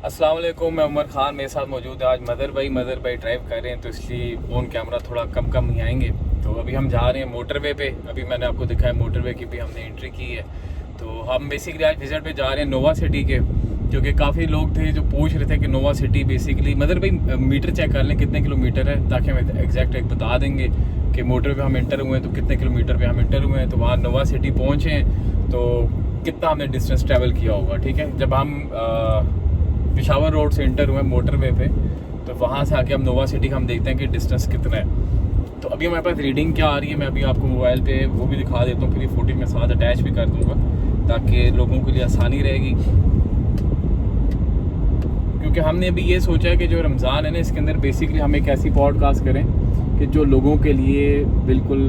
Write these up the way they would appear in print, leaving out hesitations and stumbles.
अस्सलाम वालेकुम, मैं उमर ख़ान मेरे साथ मौजूद है। आज मदर भाई ड्राइव कर रहे हैं तो इसलिए ऑन कैमरा थोड़ा कम ही आएंगे। तो अभी हम जा रहे हैं मोटरवे पे। अभी मैंने आपको दिखाया मोटरवे की भी हमने एंट्री की है। तो हम बेसिकली आज विज़िट पे जा रहे हैं नोवा सिटी के, क्योंकि काफ़ी लोग थे जो पूछ रहे थे कि नोवा सिटी बेसिकली मदर भाई मीटर चेक कर लें कितने किलोमीटर है, ताकि हमें एग्जैक्ट एक बता देंगे कि मोटर पे हम इंटर हुए हैं तो कितने किलोमीटर पे हम इंटर हुए हैं। तो वहाँ नोवा सिटी पहुँचे हैं तो कितना हमने डिस्टेंस ट्रैवल किया होगा। ठीक है, जब हम पेशावर रोड से इंटर हुए मोटरवे पे तो वहाँ से आके हम नोवा सिटी हम देखते हैं कि डिस्टेंस कितना है। तो अभी हमारे पास रीडिंग क्या आ रही है मैं अभी आपको मोबाइल पे वो भी दिखा देता हूँ, फिर ये फुटेज में साथ अटैच भी कर दूँगा ताकि लोगों के लिए आसानी रहेगी। क्योंकि हमने अभी ये सोचा है कि जो रमज़ान है ना, इसके अंदर बेसिकली हम एक ऐसी पॉडकास्ट करें कि जो लोगों के लिए बिल्कुल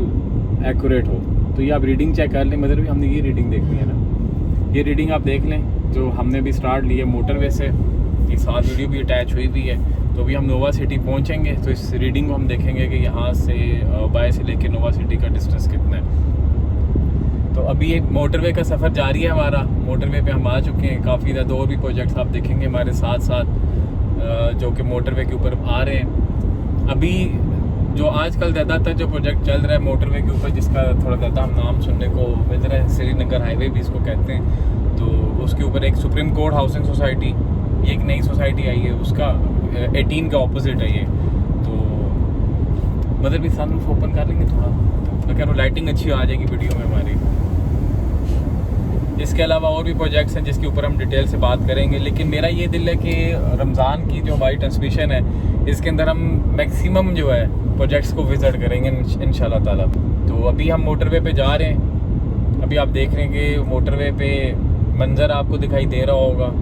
एक्यूरेट हो। तो ये आप रीडिंग चेक कर लें, मतलब भी हमने ये रीडिंग देखनी है ना, ये रीडिंग आप देख लें जो हमने भी स्टार्ट ली है मोटरवे से। ये साथ वीडियो भी अटैच हुई भी है। तो अभी हम नोवा सिटी पहुंचेंगे तो इस रीडिंग को हम देखेंगे कि यहाँ से बाय से लेके नोवा सिटी का डिस्टेंस कितना है। तो अभी एक मोटरवे का सफ़र जारी है हमारा। मोटरवे पे हम आ चुके हैं, काफ़ी ज़्यादा और भी प्रोजेक्ट्स आप देखेंगे हमारे साथ साथ जो कि मोटरवे के ऊपर आ रहे हैं। अभी जो आजकल ज़्यादातर जो प्रोजेक्ट चल रहा है मोटरवे के ऊपर, जिसका थोड़ा ज़्यादा हम नाम सुनने को मिल रहा है, श्रीनगर हाईवे भी इसको कहते हैं। तो उसके ऊपर एक सुप्रीम कोर्ट हाउसिंग सोसाइटी, ये एक नई सोसाइटी आई है, उसका 18 का ऑपोजिट है ये। तो मतलब भी सन ओपन कर लेंगे थोड़ा, मैं कह रहा हूँ लाइटिंग अच्छी आ जाएगी वीडियो में हमारी। इसके अलावा और भी प्रोजेक्ट्स हैं जिसके ऊपर हम डिटेल से बात करेंगे। लेकिन मेरा ये दिल है कि रमज़ान की जो हमारी ट्रांसमिशन है इसके अंदर हम मैक्सिमम जो है प्रोजेक्ट्स को विज़िट करेंगे इंशाल्लाह ताला। तो अभी हम मोटरवे पे जा रहे हैं। अभी आप देख रहे हैं कि मोटरवे पे मंजर आपको दिखाई दे रहा होगा।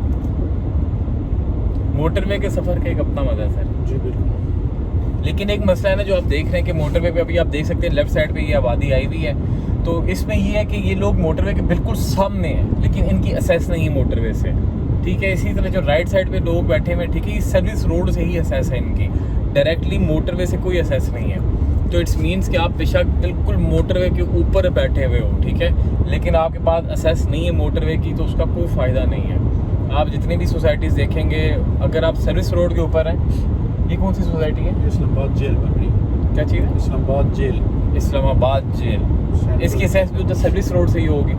मोटरवे के सफ़र का एक अपना मज़ा है सर जी बिल्कुल। लेकिन एक मसला है ना, जो आप देख रहे हैं कि मोटरवे पे अभी आप देख सकते हैं लेफ़्ट साइड पे ये आबादी आई हुई है। तो इसमें ये है कि ये लोग मोटरवे के बिल्कुल सामने हैं, लेकिन इनकी असेस नहीं है मोटरवे से। ठीक है, इसी तरह जो राइट साइड पे लोग बैठे हुए हैं, ठीक है, ये सर्विस रोड से ही असेस है इनकी, डायरेक्टली मोटरवे से कोई असेस नहीं है। तो इट्स मीन्स कि आप बेशक बिल्कुल मोटरवे के ऊपर बैठे हुए हो, ठीक है, लेकिन आपके पास असेस नहीं है मोटरवे की, तो उसका कोई फ़ायदा नहीं है। आप जितनी भी सोसाइटीज़ देखेंगे, अगर आप सर्विस रोड के ऊपर हैं, ये कौन सी सोसाइटी है? इस्लामाबाद जेल बन रही है। क्या चीज़ है? इस्लामाबाद जेल। इस्लामाबाद जेल। इसकी असेस भी उधर सर्विस रोड से ही होगी।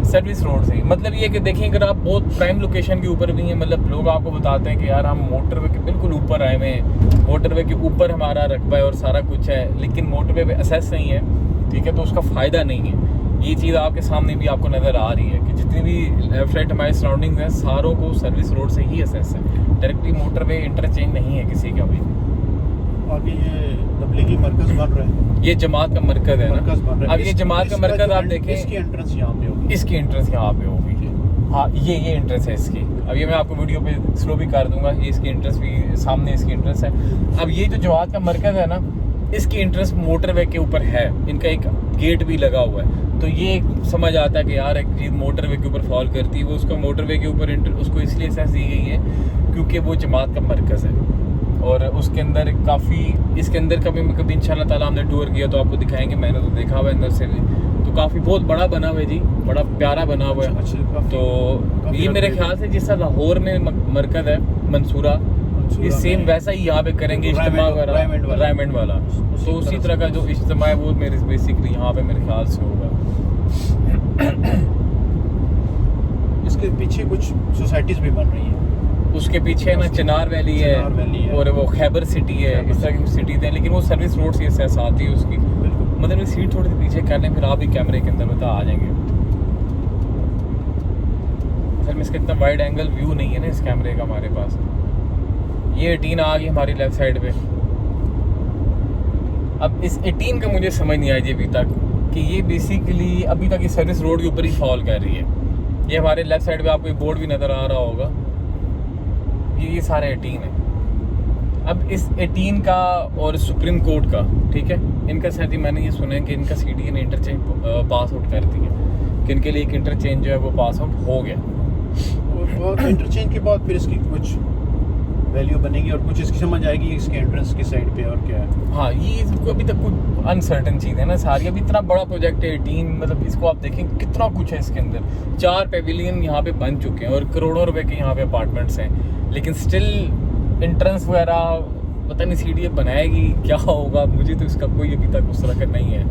सर्विस रोड से ही मतलब ये कि देखिए, अगर आप बहुत प्राइम लोकेशन के ऊपर भी हैं, मतलब लोग आपको बताते हैं कि यार हम मोटरवे के बिल्कुल ऊपर आए हुए हैं, मोटरवे के ऊपर हमारा रकबा है और सारा कुछ है, लेकिन मोटरवे पे असेस नहीं है, ठीक है, तो उसका फ़ायदा नहीं है। ये चीज़ आपके सामने भी आपको नज़र आ रही है कि जितनी भी लेफ्ट राइट हमारे सराउंडिंग्स हैं, सारों को सर्विस रोड से ही असेस है, डायरेक्टली मोटरवे इंटरचेंज नहीं है किसी का भी। आगे ये तबलीगी मरकज़ बन रहा है, ये जमात का मरकज़ है ना। अब ये जमात का मरकज़ आप देखें, इसकी एंट्रेंस यहाँ पे होगी, इसकी एंट्रेंस यहाँ पे होगी। हाँ, ये एंट्रेंस है इसकी। अब ये मैं आपको वीडियो पे स्लो भी कर दूंगा, ये इसकी एंट्रेंस भी सामने इसकी एंट्रेंस है। अब ये जो जमात का मरकज़ है ना, इसकी एंट्रेंस मोटरवे के ऊपर है, इनका एक गेट भी लगा हुआ है। तो ये समझ आता है कि यार एक चीज़ मोटरवे के ऊपर फॉल करती है, वो उसका मोटरवे के ऊपर उसको इसलिए असेस दी गई है क्योंकि वो जमात का मरकज़ है। और उसके अंदर काफ़ी, इसके अंदर कभी इंशाल्लाह ताला हमने टूर किया तो आपको दिखाएंगे, मैंने तो देखा हुआ है अंदर से भी। तो काफ़ी बहुत बड़ा बना हुआ है जी, बड़ा प्यारा बना हुआ है। तो ये मेरे ख्याल से जिस लाहौर में मरकज़ है मंसूरा, ये सेम वैसा ही यहाँ पे करेंगे इज्तिमा रायमंड वाला। तो उसी तरह का जो इज्तिमा है वो मेरे बेसिकली यहाँ पे मेरे ख्याल से होगा। इसके पीछे कुछ सोसाइटीज़ भी बन रही हैं। उसके पीछे ना चिनार वैली है और वो खैबर सिटी है, इस तरह की सिटीज़ हैं, लेकिन वो सर्विस रोड से असेस आती है उसकी। मतलब सीट थोड़ी सी पीछे कर लें, फिर आप भी कैमरे के अंदर बता आ जाएंगे। असल में इसका इतना वाइड एंगल व्यू नहीं है ना इस कैमरे का हमारे पास। ये 18 आ गई हमारी लेफ्ट साइड पे। अब इस 18 का मुझे समझ नहीं आई अभी तक कि ये बेसिकली अभी तक ये सर्विस रोड के ऊपर ही फॉल कर रही है। ये हमारे लेफ्ट साइड पे आपको एक बोर्ड भी नज़र आ रहा होगा, ये सारे 18 है। अब इस 18 का और सुप्रीम कोर्ट का, ठीक है, इनका शायद मैंने ये सुना है कि इनका सीडी ने इंटरचेंज पास आउट कर दिया, कि इनके लिए एक इंटरचेंज जो है वो पास आउट हो गया। और इंटरचेंज के बाद फिर इसकी कुछ वैल्यू बनेगी और कुछ इसकी समझ आएगी इसके एंट्रेंस की साइड पे और क्या है। हाँ, ये अभी तक कुछ अनसर्टन चीज़ है ना सारी। अभी इतना बड़ा प्रोजेक्ट है 18, मतलब इसको आप देखें कितना कुछ है इसके अंदर। 4 पेविलियन यहाँ पे बन चुके हैं और करोड़ों रुपए के यहाँ पे अपार्टमेंट्स हैं, लेकिन स्टिल एंट्रेंस वगैरह पता नहीं सीढ़ी बनाएगी क्या होगा, मुझे तो इसका कोई अभी तक उस तरह का नहीं है।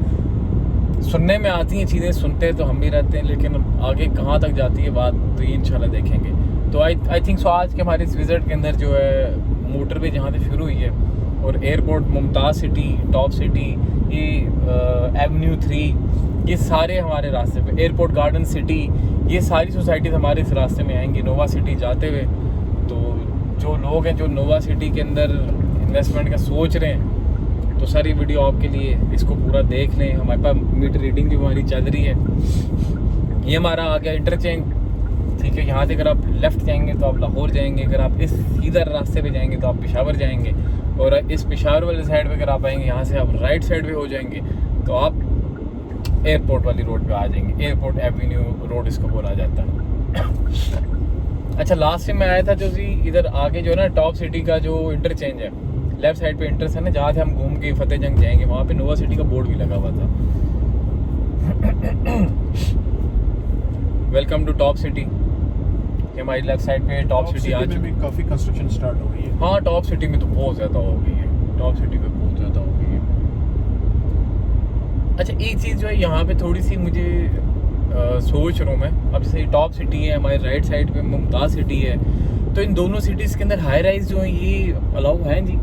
सुनने में आती हैं चीज़ें, सुनते हैं तो हम भी रहते हैं, लेकिन आगे कहाँ तक जाती है बात तो ये इंशाल्लाह देखेंगे। तो आई थिंक सो आज के हमारे इस विज़िट के अंदर जो है मोटरवे जहाँ से शुरू हुई है और airport, Mumtaz city, top city, ये एवेन्यू 3, ये सारे हमारे रास्ते पे, एयरपोर्ट गार्डन सिटी, ये सारी सोसाइटीज़ हमारे इस रास्ते में आएंगी नोवा सिटी जाते हुए। तो जो लोग हैं जो नोवा सिटी के अंदर इन्वेस्टमेंट का सोच रहे हैं तो सारी वीडियो आपके लिए, इसको पूरा देख लें। हमारे पास मीटर रीडिंग भी हमारी चल रही है। ये हमारा आ गया इंटरचेंज, ठीक है। यहाँ से अगर आप लेफ़्ट जाएंगे तो आप लाहौर जाएंगे, अगर आप इस सीधा रास्ते पे जाएंगे तो आप पेशावर जाएंगे, और इस पेशावर वाले साइड पे अगर आप आएंगे यहाँ से आप राइट साइड पे हो जाएंगे तो आप एयरपोर्ट वाली रोड पे आ जाएंगे। एयरपोर्ट एवेन्यू रोड इसको बोला जाता है। अच्छा, लास्ट में मैं आया था जो जी इधर आगे जो है ना टॉप सिटी का जो इंटरचेंज है, लेफ्ट साइड पे इंटरस है ना, जहाँ से हम घूम के फतेहजंग जाएंगे, वहाँ पे नोवा सिटी का बोर्ड भी लगा हुआ था। Welcome to top city. हमारी लेफ्ट साइड पे टॉप सिटी आ चुकी है। काफ़ी कंस्ट्रक्शन स्टार्ट हो गई है। हाँ, टॉप सिटी में तो बहुत ज़्यादा हो गई है, टॉप सिटी में बहुत ज़्यादा हो गई है। अच्छा, एक चीज़ जो है यहाँ पे थोड़ी सी मुझे सोच रहा हूँ मैं, अब जैसे टॉप सिटी है, हमारी राइट साइड पे मुमताज़ सिटी है, तो इन दोनों सिटीज़ के अंदर हाई राइज जो है ये अलाउ है जी,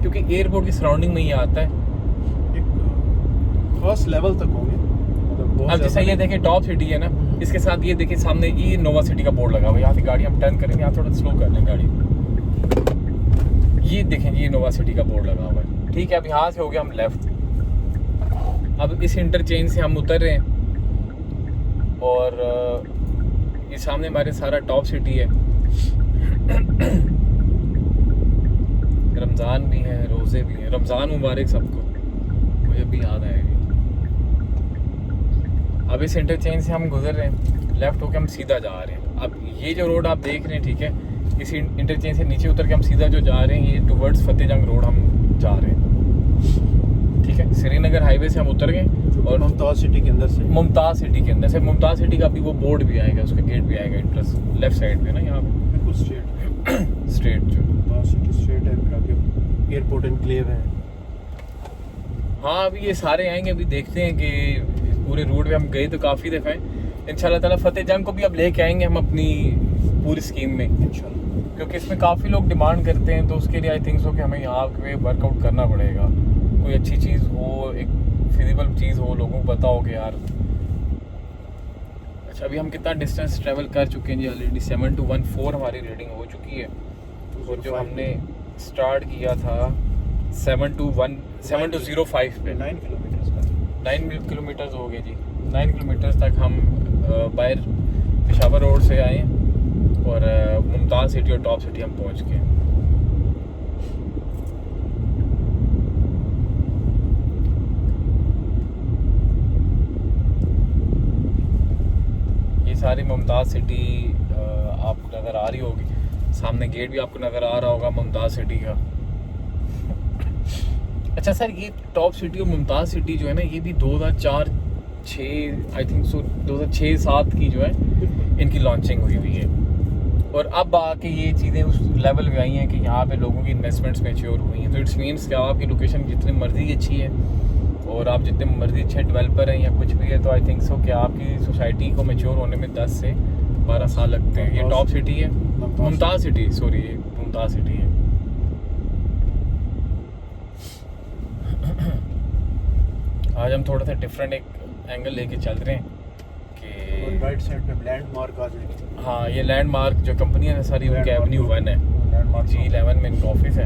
क्योंकि एयरपोर्ट की सराउंडिंग में ये आता है। एक खास लेवल तक होंगे। अब जैसा ये देखें टॉप सिटी है ना, इसके साथ ये देखिए सामने ये नोवा सिटी का बोर्ड लगा हुआ है। यहाँ से गाड़ी हम टर्न करेंगे, यहाँ थोड़ा स्लो कर लें गाड़ी। ये देखें ये नोवा सिटी का बोर्ड लगा हुआ है, ठीक है। अब यहाँ से हो गया हम लेफ्ट, अब इस इंटरचेंज से हम उतर रहे हैं और ये सामने हमारे सारा टॉप सिटी है। रमज़ान भी है, रोज़े भी हैं। रमज़ान मुबारक सबको, मुझे भी याद आएगी। अब इस इंटरचेंज से हम गुजर रहे हैं, लेफ़्ट होकर हम सीधा जा रहे हैं। अब ये जो रोड आप देख रहे हैं, ठीक है, इस इंटरचेंज से नीचे उतर के हम सीधा जो जा रहे हैं ये टुवर्ड्स फतेहजंग रोड हम जा रहे हैं, ठीक है। श्रीनगर हाईवे से हम उतर गए और मुमताज़ सिटी के अंदर से, मुमताज़ सिटी के अंदर से, मुमताज़ सिटी का भी वो बोर्ड भी आएगा, उसका गेट भी आएगा इंट्रेंस लेफ्ट साइड पे ना, यहाँ पे बिल्कुल स्ट्रेट स्ट्रेट जो मुमताज़ सिटी स्ट्रेट है, फिर आगे एयरपोर्ट एनक्लेव है। हाँ, अभी ये सारे आएंगे, अभी देखते हैं कि पूरे रूट पे हम गए तो काफ़ी दफ़ा हैं। इंशाल्लाह ताला फतेहजंग को भी अब लेके आएंगे हम अपनी पूरी स्कीम में इंशाल्लाह, क्योंकि इसमें काफ़ी लोग डिमांड करते हैं, तो उसके लिए आई थिंक सो कि हमें यहाँ पे वर्कआउट करना पड़ेगा। कोई अच्छी चीज़ हो, एक फिजिबल चीज़ हो, लोगों को पता हो कि यार। अच्छा, अभी हम कितना डिस्टेंस ट्रैवल कर चुके हैं जी ऑलरेडी? 7214 हमारी रीडिंग हो चुकी है, और जो हमने स्टार्ट किया था 7205 पे 9 किलोमीटर का 9 किलोमीटर्स हो गए जी। 9 किलोमीटर्स तक हम बाहर पेशावर रोड से आए और मुमताज़ सिटी और टॉप सिटी हम पहुंच गए। ये सारी मुमताज़ सिटी आपको नज़र आ रही होगी, सामने गेट भी आपको नज़र आ रहा होगा मुमताज़ सिटी का। अच्छा सर, ये टॉप सिटी और मुमताज़ सिटी जो है ना, ये भी 2004-6 आई थिंक सो 2006-7 की जो है इनकी लॉन्चिंग हुई हुई है, और अब आके ये चीज़ें उस लेवल पे आई हैं कि यहाँ पे लोगों की इन्वेस्टमेंट्स मैच्योर हुई हैं। तो इट्स मीन्स कि आपकी लोकेशन जितनी मर्जी अच्छी है और आप जितने मर्जी अच्छे डेवलपर हैं या कुछ भी है, तो आई थिंक सो कि आपकी सोसाइटी को मैच्योर होने में 10 से 12 साल लगते हैं। ये टॉप सिटी है, मुमताज़ सिटी, सॉरी ये मुमताज़ सिटी है। आज हम थोड़ा सा डिफरेंट एक एंगल लेके चल रहे हैं कि राइट साइड पे लैंडमार्क आ जाएगी। हाँ, ये लैंडमार्क जो कंपनी है ना सारी, उनके एवेन्यू 1 है, लैंडमार्क G11 में इनका ऑफिस है,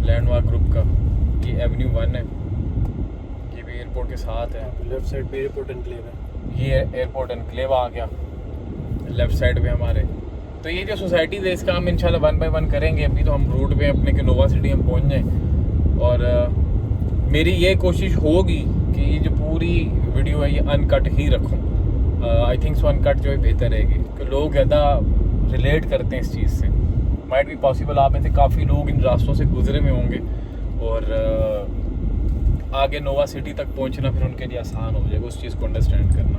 लैंडमार्क ग्रुप का। ये एवेन्यू 1 है, ये भी एयरपोर्ट के साथ है। लेफ्ट साइड पे एयरपोर्ट एनक्लेव है। ये एयरपोर्ट एनक्लेव आ गया लेफ्ट साइड पे हमारे। तो ये जो सोसाइटीज़ है इसका हम इंशाल्लाह 1 बाय 1 करेंगे। अभी तो हम रोड पे अपने के नोवा सिटी हम पहुँच जाएँ, और मेरी ये कोशिश होगी कि ये जो पूरी वीडियो है ये अनकट ही रखूँ। आई थिंक सो अनकट जो है बेहतर रहेगी, कि लोग रिलेट करते हैं इस चीज़ से। माइट भी पॉसिबल आप में से काफ़ी लोग इन रास्तों से गुजरे में होंगे और आगे नोवा सिटी तक पहुंचना फिर उनके लिए आसान हो जाएगा उस चीज़ को अंडरस्टैंड करना।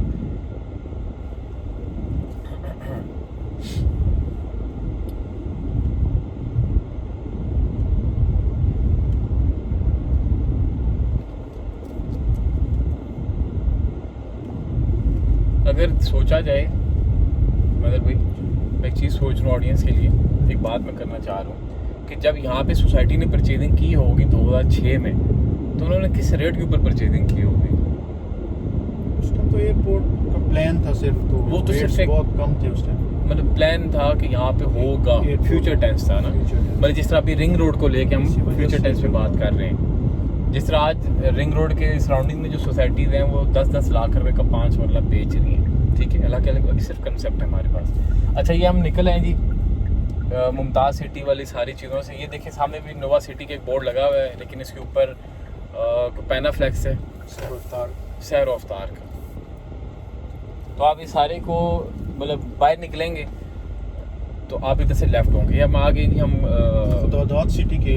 अगर सोचा जाए मतलब भाई मैं एक चीज़ सोच रहा हूँ ऑडियंस के लिए, एक बात मैं करना चाह रहा हूँ कि जब यहाँ पे सोसाइटी ने परचेजिंग की होगी 2006 में, तो उन्होंने किस रेट के ऊपर परचेजिंग की होगी? उस टाइम तो एयरपोर्ट का प्लान था सिर्फ, तो वो तो सिर्फ बहुत कम थे उस टाइम। मतलब प्लान था कि यहाँ पे होगा, फ्यूचर टेंस था ना। मतलब जिस तरह अभी रिंग रोड को लेके हम फ्यूचर टेंस पे बात कर रहे हैं, जिस तरह आज रिंग रोड के सराउंडिंग में जो सोसाइटीज़ हैं वो 10-10 लाख रुपए का 5 मरला बेच रही हैं, ठीक है। अलग अलग सिर्फ कंसेप्ट है हमारे पास। अच्छा ये हम निकल आए जी मुमताज़ सिटी वाली सारी चीज़ों से। ये देखिए सामने भी नोवा सिटी का एक बोर्ड लगा हुआ है, लेकिन इसके ऊपर पैनाफ्लेक्स है सैर अफ्तार का। तो आप इस सारे को मतलब बाहर निकलेंगे तो आप इधर से लेफ्ट होंगे, हम आगे जी हम खुदादाद सिटी के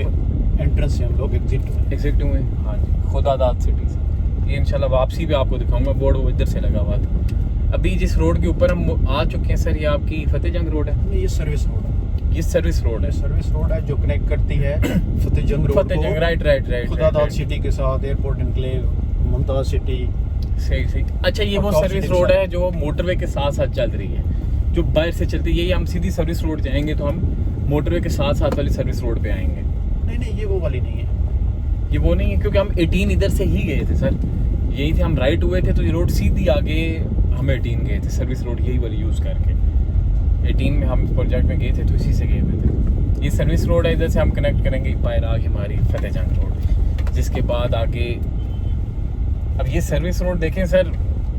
एंट्रेंस से हम लोग एग्जिट हुए। हाँ जी, खुदादाद सिटी से। ये इंशाल्लाह वापसी भी आपको दिखाऊंगा, बोर्ड वो इधर से लगा हुआ था। अभी जिस रोड के ऊपर हम आ चुके हैं सर, ये आपकी फतेह जंग रोड है? ये सर्विस रोड है। ये सर्विस रोड है? सर्विस रोड है जो कनेक्ट करती है फतेह जंग रोड फतेह जंग, राइट खुदादाद सिटी के साथ, एयरपोर्ट एनक्लेव, मुमताज सिटी। सही। अच्छा ये वो सर्विस रोड है जो मोटरवे के साथ साथ चल रही है, जो बाहर से चलती है। यही हम सीधी सर्विस रोड जाएंगे तो हम मोटरवे के साथ साथ वाली सर्विस रोड पे आएंगे। नहीं ये वो वाली नहीं है, ये वो नहीं है, क्योंकि हम 18 इधर से ही गए थे सर। यही थे, हम राइट हुए थे तो ये रोड सीधी आगे हम 18 गए थे, सर्विस रोड यही वाली यूज़ करके। 18 में हम प्रोजेक्ट में गए थे तो इसी से गए हुए थे। ये सर्विस रोड है, इधर से हम कनेक्ट करेंगे बाहर आगे हमारी फतेह जंग रोड, जिसके बाद आगे अब ये सर्विस रोड देखें सर,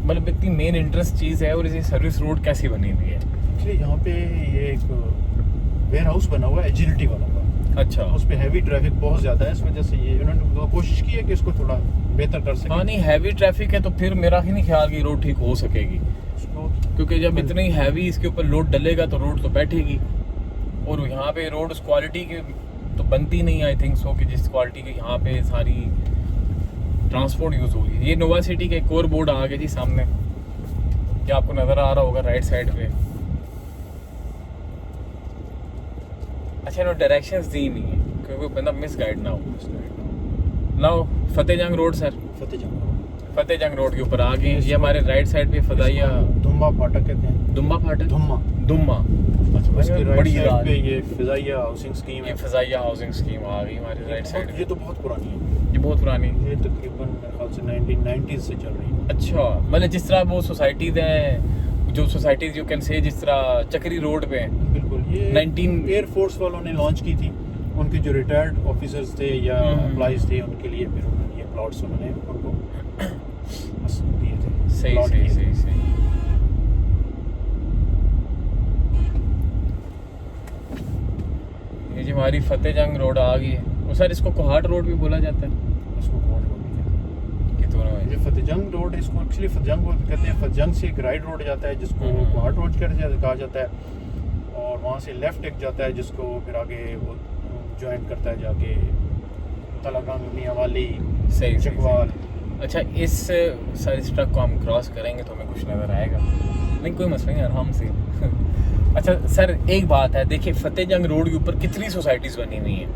मतलब इतनी मेन इंटरेस्ट चीज़ है। और ये सर्विस रोड कैसी बनी हुई है? एक्चुअली यहाँ पे ये एक वेयर हाउस बना हुआ है एजिलिटी वाला का। अच्छा, उस पे हैवी ट्रैफिक बहुत ज़्यादा है, इस वजह से ये उन्होंने कोशिश की है कि इसको थोड़ा बेहतर कर सके। हाँ नहीं, हैवी ट्रैफिक है तो फिर मेरा ही नहीं ख्याल कि रोड ठीक हो सकेगी, क्योंकि जब इतनी हैवी इसके ऊपर लोड डलेगा तो रोड तो बैठेगी। और यहाँ पे रोड उस क्वालिटी की तो बनती नहीं, आई थिंक सो, कि जिस क्वालिटी की यहाँ पे सारी ट्रांसपोर्ट यूज़ होगी। ये नोवा सिटी का एक और बोर्ड आ गया जी सामने, क्या आपको नज़र आ रहा होगा राइट साइड पे। अच्छा इन्होंने डायरेक्शंस दी नहीं है क्योंकि कोई बंदा मिस गाइड ना हो। नाउ फतेह जंग रोड सर, फतेह जंग रोड के ऊपर आ गए। ये हमारे राइट साइड पे फदाइया दुम्बा फाटक कहते हैं। दुम्बा फाटक, दुम्मा। अच्छा बड़ी रात पे ये फिजाइया हाउसिंग स्कीम है। ये फिजाइया हाउसिंग स्कीम आ गई हमारे राइट साइड। ये तो बहुत पुरानी है। ये बहुत पुरानी, ये तकरीबन मेरे ख्याल से 1990s से चल रही है। अच्छा मतलब जिस तरह वो सोसाइटीज़ हैं, जो सोसाइटीज़ यू कैन से जिस तरह चक्री रोड पे हैं। बिल्कुल, ये 19 एयरफोर्स वालों ने लॉन्च की थी, उनके जो रिटायर्ड ऑफिसर्स थे या एम्प्लॉइज थे उनके लिए, फिर उन्होंने ये प्लॉट्स उन्होंने उनको दिए थे। सही। ये जो हमारी फतेह जंग रोड आ गई है, वो सर इसको कोहाट रोड भी बोला जाता है? इसको कोहाट रोड भी कहते हैं। कि दोनों है? ये फतेह जंग रोड, इसको एक्चुअली फतेह जंग रोड कहते हैं। फतेह जंग से एक राइट रोड जाता है जिसको कोहाट रोड कहा जाता है, और वहाँ से लेफ्ट एक जाता है जिसको फिर आगे वो ज्वाइन करता है जाके तलागंग, मियाँवाली, चकवाल। अच्छा इस सारी ट्रक को हम क्रॉस करेंगे तो हमें कुछ नज़र आएगा? नहीं कोई मसला नहीं, आराम से। अच्छा सर एक बात है, देखिए फतेह जंग रोड के ऊपर कितनी सोसाइटीज़ बनी हुई हैं,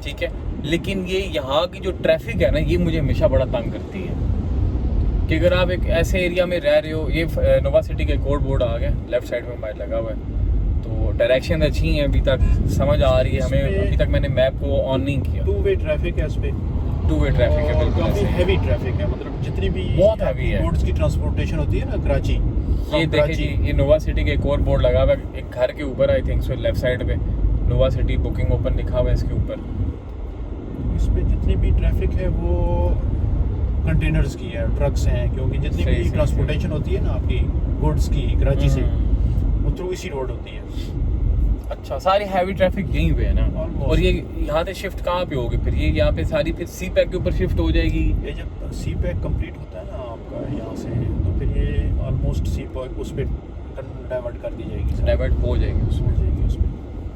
ठीक है, लेकिन ये यहाँ की जो ट्रैफिक है ना, ये मुझे हमेशा बड़ा तंग करती है। कि अगर आप एक ऐसे एरिया में रह रहे हो, ये नोवा सिटी का कोड बोर्ड आ गया, लेफ्ट साइड में मोबाइल लगा हुआ है, तो डायरेक्शन अच्छी है, अभी तक समझ आ रही है हमें। अभी तक मैंने मैप को ऑन नहीं किया। 2-वे ट्रैफिक है इस पे, 2-वे ट्रैफिक है, बिल्कुल काफी हैवी ट्रैफिक है। मतलब जितनी भी बहुत हैवी है रोड्स की ट्रांसपोर्टेशन होती है ना कराची, ये देखिए जी, ये नोवा सिटी का एक और बोर्ड लगा हुआ है एक घर के ऊपर, I think so left side पे नोवा सिटी बुकिंग ओपन लिखा हुआ है इसके ऊपर। इस पे जितनी भी ट्रैफिक है वो कंटेनर्स की है, ट्रक्स हैं, क्योंकि जितनी भी ट्रांसपोर्टेशन होती है ना आपकी गुड्स की कराची से, वो थ्रू इसी रोड होती है। अच्छा सारी हैवी ट्रैफिक यहीं पे है ना? Almost। और ये यहाँ से शिफ्ट कहाँ पे होगी फिर? ये यहाँ पे सारी फिर सी पैक के ऊपर शिफ्ट हो जाएगी? ये जब सी पैक कंप्लीट होता है ना आपका यहाँ से, तो फिर ये ऑलमोस्ट सी पैक उस पर डाइवर्ट कर दी जाएगी, डाइवर्ट हो जाएगी उसमें। हो जाएगी उसमें।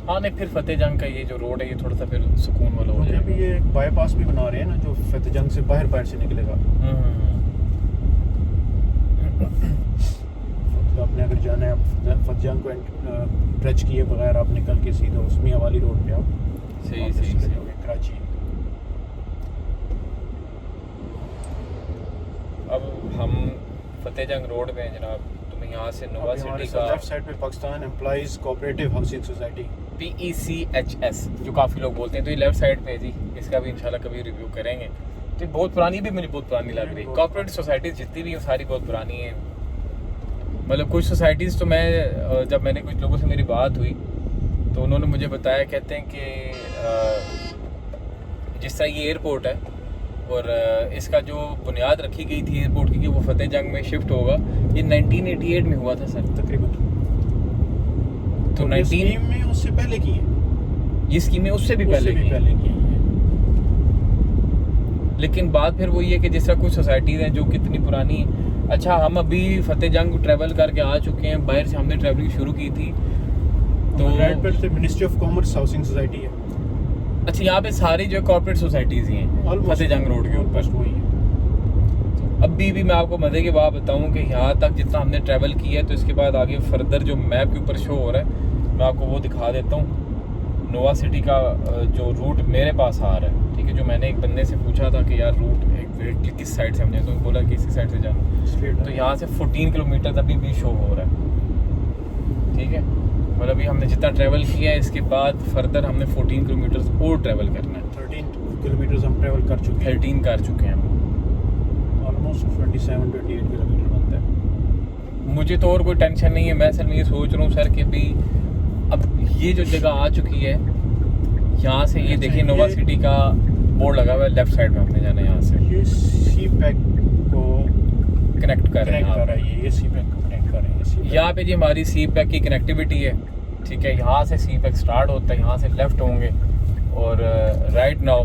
हाँ नहीं, फिर फतेह जंग का ये जो रोड है ये थोड़ा सा फिर सुकून वाला हो क्योंकि जाएगा। अभी ये बाईपास भी बना रहे हैं ना, जो फतेह जंग से बाहर से निकलेगा। तो आपने अगर जाना है फतेह जंग को टच किए बगैर आप निकल के सीधा उस्मिया वाली रोड पे आओ, सही वापस सही चले सही। जाओगे कराची। अब हम फतेह जंग रोड में हैं जनाब, तुम्हें यहाँ से नोवा अभी हमारे सिटी का लेफ्ट साइड पे Pakistan employees cooperative housing society, PECHS जो काफ़ी लोग बोलते हैं, तो ये लेफ्ट साइड पे है जी। इसका भी इंशाल्लाह कभी रिव्यू करेंगे। तो ये बहुत पुरानी भी मुझे बहुत पुरानी लग रही है। कॉर्पोरेट सोसाइटीज़ जितनी भी हैं सारी बहुत पुरानी हैं। मतलब कुछ सोसाइटीज़ तो मैं जब मैंने कुछ लोगों से मेरी बात हुई तो उन्होंने मुझे बताया, कहते हैं कि जिस तरह ये एयरपोर्ट है और इसका जो बुनियाद रखी गई थी एयरपोर्ट की कि वो फतेह जंग में शिफ्ट होगा, ये 1988 में हुआ था सर तकरीबन। तो ये स्कीम में उससे पहले की है, ये स्कीमें उससे भी पहले की हैं। की है। लेकिन बात फिर वही है कि जिस तरह कुछ सोसाइटीज़ हैं जो कितनी पुरानी हैं। अच्छा, हम अभी फतेह जंग ट्रैवल करके आ चुके हैं, बाहर से हमने ट्रैवलिंग शुरू की थी तो राइट पर से ministry of commerce housing society है। अच्छा, यहाँ पे सारी जो कॉर्पोरेट सोसाइटीज़ ही हैं फतेह जंग रोड के ऊपर। वही है। अभी भी मैं आपको मज़े की बात बताऊं कि यहाँ तक जितना हमने ट्रैवल किया है, तो इसके बाद आगे फर्दर जो मैप के ऊपर शो हो रहा है मैं आपको वो दिखा देता हूँ। नोवा सिटी का जो रूट मेरे पास आ रहा है, ठीक है, जो मैंने एक बंदे से पूछा था कि यार रूट एग्जैक्टली किस साइड से हमने, तो बोला कि इसी साइड से जाना। तो यहाँ से 14 किलोमीटर अभी भी शो हो रहा है, ठीक है। मतलब अभी हमने जितना ट्रैवल किया है इसके बाद फर्दर हमने 14 किलोमीटर और ट्रैवल करना है। 13 किलोमीटर हम ट्रैवल कर चुके हैं। 13 कर चुके हैं हम। ऑलमोस्ट 27-28 किलोमीटर बनता है। मुझे तो और कोई टेंशन नहीं है। मैं सर मैं ये सोच रहा हूँ सर कि अभी अब ये जो जगह आ चुकी है, यहाँ से ये देखिए नोवा सिटी का बोर्ड लगा हुआ है, लेफ्ट साइड में हमने जाना है। यहाँ से ये सी पैक को कनेक्ट कर रहे कनेक्ट कर रहा हैं। है, ये सी पैक को कनेक्ट कर रहे हैं। यहाँ पे जी हमारी सी पैक की कनेक्टिविटी है, ठीक है। यहाँ से सी पैक स्टार्ट होता है, यहाँ से लेफ्ट होंगे और right now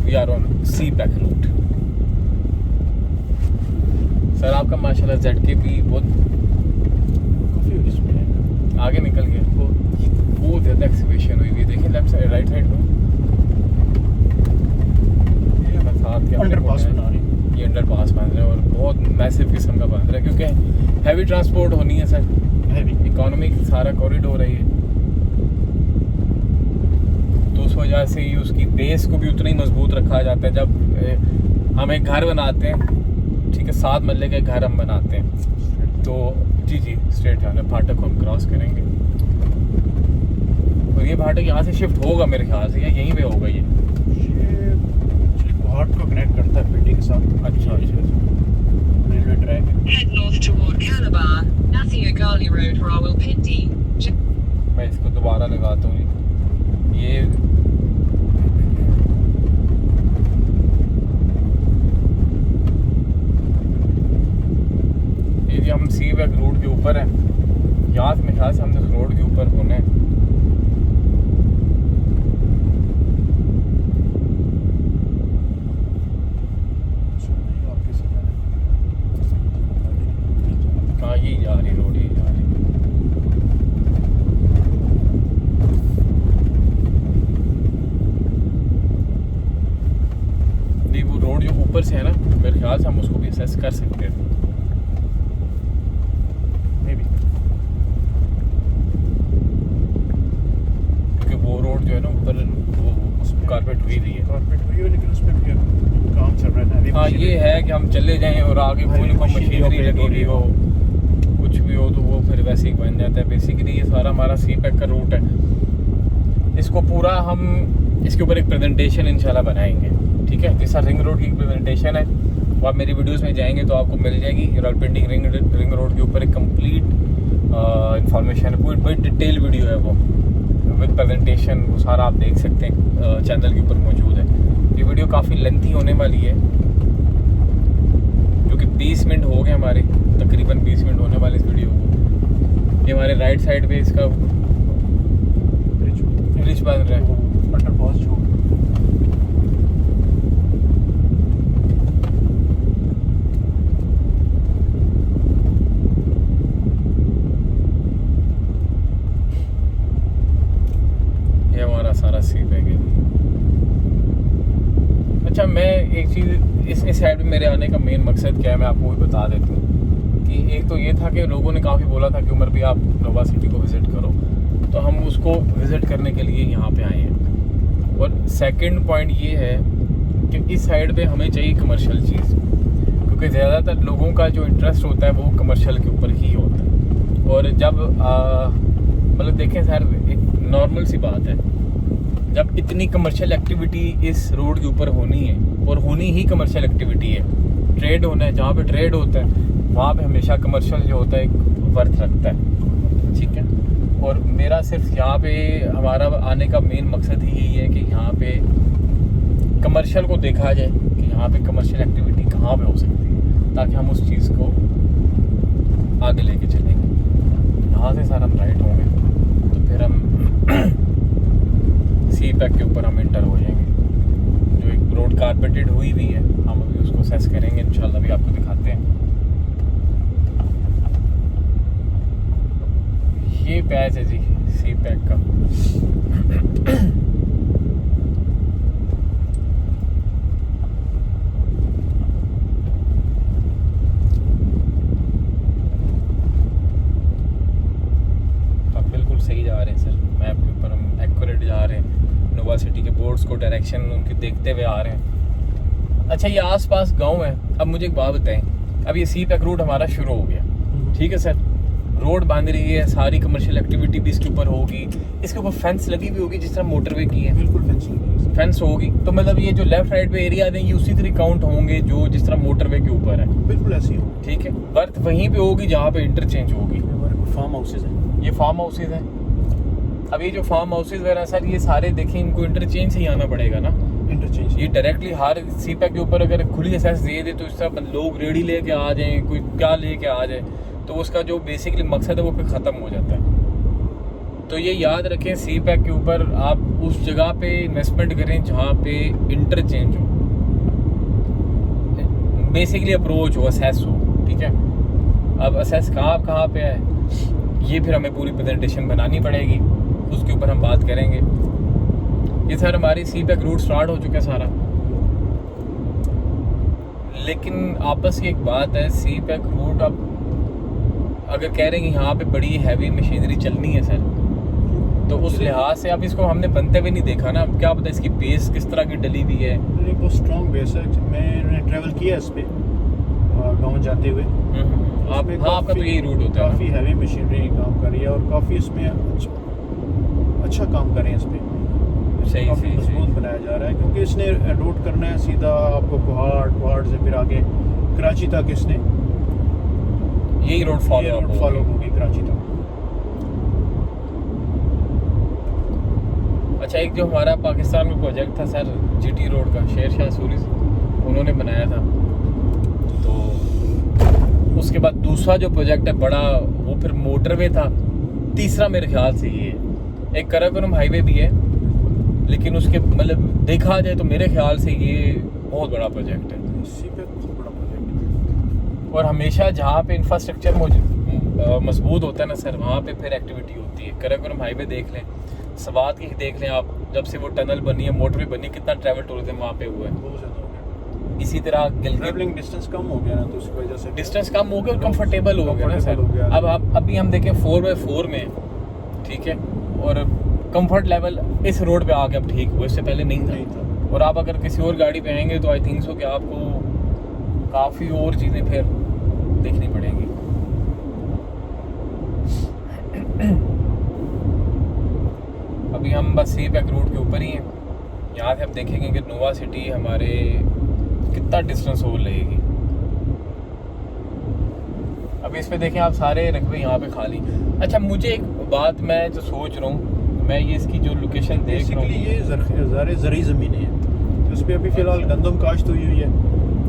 we are on CPEC route. Sir आपका माशाल्लाह ZK भी बहुत काफ़ी इसमें है। आगे निकल गया, बहुत ज़्यादा एक्सीवेशन हुई हुई है। देखिए लेफ्ट साइड राइट साइड में अंडरपास बना रहे हैं। ये अंडर पास बन रहा है और बहुत मैसिव किस्म का बन रहा है, क्योंकि हैवी ट्रांसपोर्ट होनी है सर, हैवी इकोनॉमिक सारा कॉरिडोर है ये। तो उस वजह से ही उसकी बेस को भी उतना ही मजबूत रखा जाता है। जब हम एक घर बनाते हैं, ठीक है, 7 मरले का घर हम बनाते हैं, तो जी स्ट्रेट जाना, फाटक को हम क्रॉस करेंगे और ये फाटक यहाँ से शिफ्ट होगा मेरे ख्याल से, या यहीं पे होगा ये घाट को कनेक्ट करता है पिंडी के साथ। अच्छा रेलवे ट्रैक है। Head north toward Calabar, Nathiagali Road, Rawalpindi. मैं इसको दोबारा लगाता हूँ। ये जी हम सी बैक रोड के ऊपर हैं। यहाँ से मेरे ख्याल से हमने उस रोड के ऊपर होना है। हाँ यही जा रही रोड, यही जा रही। नहीं वो रोड जो ऊपर से है ना, मेरे ख्याल से हम उसको भी असेस कर सकते हैं। क्योंकि वो रोड जो है ना ऊपर वो उस कारपेट हुई है। कारपेट हुई है, लेकिन उस पर काम चल रहा है। हाँ ये है कि हम चले जाएं और आगे कोई ना कोई मशीनरी लगी हुई हो, कुछ भी हो, तो वो फिर वैसे ही बन जाता है। बेसिकली ये सारा हमारा सी पैक का रूट है। इसको पूरा हम इसके ऊपर एक प्रेजेंटेशन इंशाल्लाह बनाएंगे, ठीक है। जैसा रिंग रोड की प्रेजेंटेशन है वो आप मेरी वीडियोस में जाएंगे तो आपको मिल जाएगी। रावलपिंडी रिंग रोड के ऊपर एक कंप्लीट इंफॉर्मेशन है, पूरी बड़ी डिटेल वीडियो है वो विद प्रेजेंटेशन, वो सारा आप देख सकते हैं, चैनल के ऊपर मौजूद है। ये वीडियो काफ़ी लेंथी होने वाली है क्योंकि 20 मिनट हो गए हमारे, तकरीबन 20 मिनट होने वाले इस वीडियो को। ये हमारे राइट साइड पे इसका ब्रिज बन रहा है। अंडरपास जो साइड पे मेरे आने का मेन मकसद क्या है मैं आपको भी बता देता हूँ कि एक तो ये था कि लोगों ने काफ़ी बोला था कि उमर भी आप नोवा सिटी को विज़िट करो, तो हम उसको विज़िट करने के लिए यहाँ पे आए हैं। और सेकंड पॉइंट ये है कि इस साइड पे हमें चाहिए कमर्शियल चीज़, क्योंकि ज़्यादातर लोगों का जो इंटरेस्ट होता है वो कमर्शियल के ऊपर ही होता है। और जब मतलब देखें सर, एक नॉर्मल सी बात है, जब इतनी कमर्शियल एक्टिविटी इस रोड के ऊपर होनी है, और होनी ही कमर्शियल एक्टिविटी है, ट्रेड होना है, जहाँ पे ट्रेड होता है वहाँ पे हमेशा कमर्शियल जो होता है एक वर्थ रखता है, ठीक है। और मेरा सिर्फ यहाँ पे हमारा आने का मेन मकसद ही यही है कि यहाँ पे कमर्शियल को देखा जाए कि यहाँ पे कमर्शियल एक्टिविटी कहाँ पे हो सकती है, ताकि हम उस चीज़ को आगे लेके चलेंगे। यहाँ से सर हम राइट होंगे तो फिर हम सी पैक के ऊपर हम इंटर हो जाएंगे, जो एक रोड कारपेटेड हुई भी है, हम अभी उसको सेस करेंगे इंशाल्लाह, भी आपको दिखाते हैं। ये पैच है जी सी पैक का। आप बिल्कुल सही जा रहे हैं सर, मैप के ऊपर हम एक्यूरेट जा रहे हैं, नोवा सिटी के बोर्ड्स को डायरेक्शन उनकी देखते हुए आ रहे हैं। अच्छा, ये आसपास गांव है। अब मुझे एक बात बताएं, अब ये सी पैक रूट हमारा शुरू हो गया, ठीक है सर, रोड बांध रही है, सारी कमर्शियल एक्टिविटी भी इसके ऊपर होगी, इसके ऊपर फेंस लगी हुई होगी जिस तरह मोटरवे की है, बिल्कुल फेंस लगी, फेंस होगी। तो मतलब ये जो लेफ्ट राइट पे एरिया है ये उसी तरह काउंट होंगे जो जिस तरह मोटरवे के ऊपर है, बिल्कुल ऐसी हो। ठीक है। बर्थ वहीं पे होगी जहाँ पे इंटरचेंज होगी। हमारे फार्म हाउसेज हैं, ये फार्म हाउसेज हैं। अब ये जो फार्म हाउसेज वगैरह सर, ये सारे देखें, इनको इंटरचेंज से ही आना पड़ेगा ना, इंटरचेंज। ये डायरेक्टली हर सी पैक के ऊपर अगर खुली एसेस दे दे तो इस तरह लोग रेडी लेके आ जाएं, कोई क्या लेके आ जाए, तो उसका जो बेसिकली मकसद है वो फिर ख़त्म हो जाता है। तो ये याद रखें, सी पैक के ऊपर आप उस जगह पे इन्वेस्टमेंट करें जहाँ पे इंटरचेंज हो, बेसिकली अप्रोच हो, असेस हो, ठीक है। अब असेस कहाँ पे है, ये फिर हमें पूरी प्रेजेंटेशन बनानी पड़ेगी, उसके ऊपर हम बात करेंगे। ये सर हमारी सी पैक रूट स्टार्ट हो चुका है सारा, लेकिन आपस की एक बात है, सी पैक रूट अब अगर कह रहे हैं कि यहाँ पे बड़ी हैवी मशीनरी चलनी है सर, तो उस लिहाज से अब इसको हमने बनते हुए नहीं देखा ना, अब क्या पता इसकी बेस किस तरह की डली हुई है। बहुत स्ट्रॉन्ग बेस है, मैंने ट्रैवल किया इस पे गाँव जाते हुए। आप हाँ, आपका तो यही रूट होता है, काफ़ी हैवी मशीनरी काम कर रही है और काफ़ी इसमें अच्छा काम कर रहे हैं इस पे, सही काफ़ी मजबूत बनाया जा रहा है, क्योंकि इसने रूट करना है सीधा आपको पहाड़ से फिर आगे कराची तक, इसने यही रोड फॉलो होगी कराची तक। अच्छा, एक जो हमारा पाकिस्तान में प्रोजेक्ट था सर, जीटी रोड का, शेर शाह सूरी उन्होंने बनाया था, तो उसके बाद दूसरा जो प्रोजेक्ट है बड़ा, वो फिर मोटरवे था, तीसरा मेरे ख्याल से ये एक कराकोरम हाईवे भी है, लेकिन उसके मतलब देखा जाए तो मेरे ख्याल से ये बहुत बड़ा प्रोजेक्ट है। इसी पे बहुत बड़ा प्रोजेक्ट है, और हमेशा जहाँ पे इंफ्रास्ट्रक्चर मजबूत होता है ना सर, वहाँ पे फिर एक्टिविटी होती है। कराकोरम हाईवे देख लें, सवात की देख लें आप, जब से वो टनल बनी है, मोटरवे बनी, कितना ट्रैवल टूरिज्म वहाँ पे हुआ है। बहुत ज़्यादा हो गया, इसी तरह ट्रैवलिंग डिस्टेंस कम हो गया ना, तो उसकी वजह से डिस्टेंस कम हो गया और कंफर्टेबल हो गया ना सर। अब आप अभी हम देखें 4x4 में, ठीक है, और कंफर्ट लेवल इस रोड पे आ गया, अब ठीक हुआ, इससे पहले नहीं था। और आप अगर किसी और गाड़ी पे आएंगे तो आई थिंक सो कि आपको काफ़ी और चीज़ें फिर देखनी पड़ेंगी। अभी हम बस सी पैक रूट के ऊपर ही हैं, यहाँ से हम देखेंगे कि नोवा सिटी हमारे कितना डिस्टेंस हो लेगी। अभी इस पे देखें आप, सारे रकबे यहाँ पे खाली। अच्छा, मुझे एक बात मैं जो सोच रहा हूँ, मैं ये इसकी जो लोकेशन देख रहा हूँ, ये ज़रूरी ज़मीनें हैं, तो उस पर अभी फ़िलहाल गंदम काश्त हुई हुई है।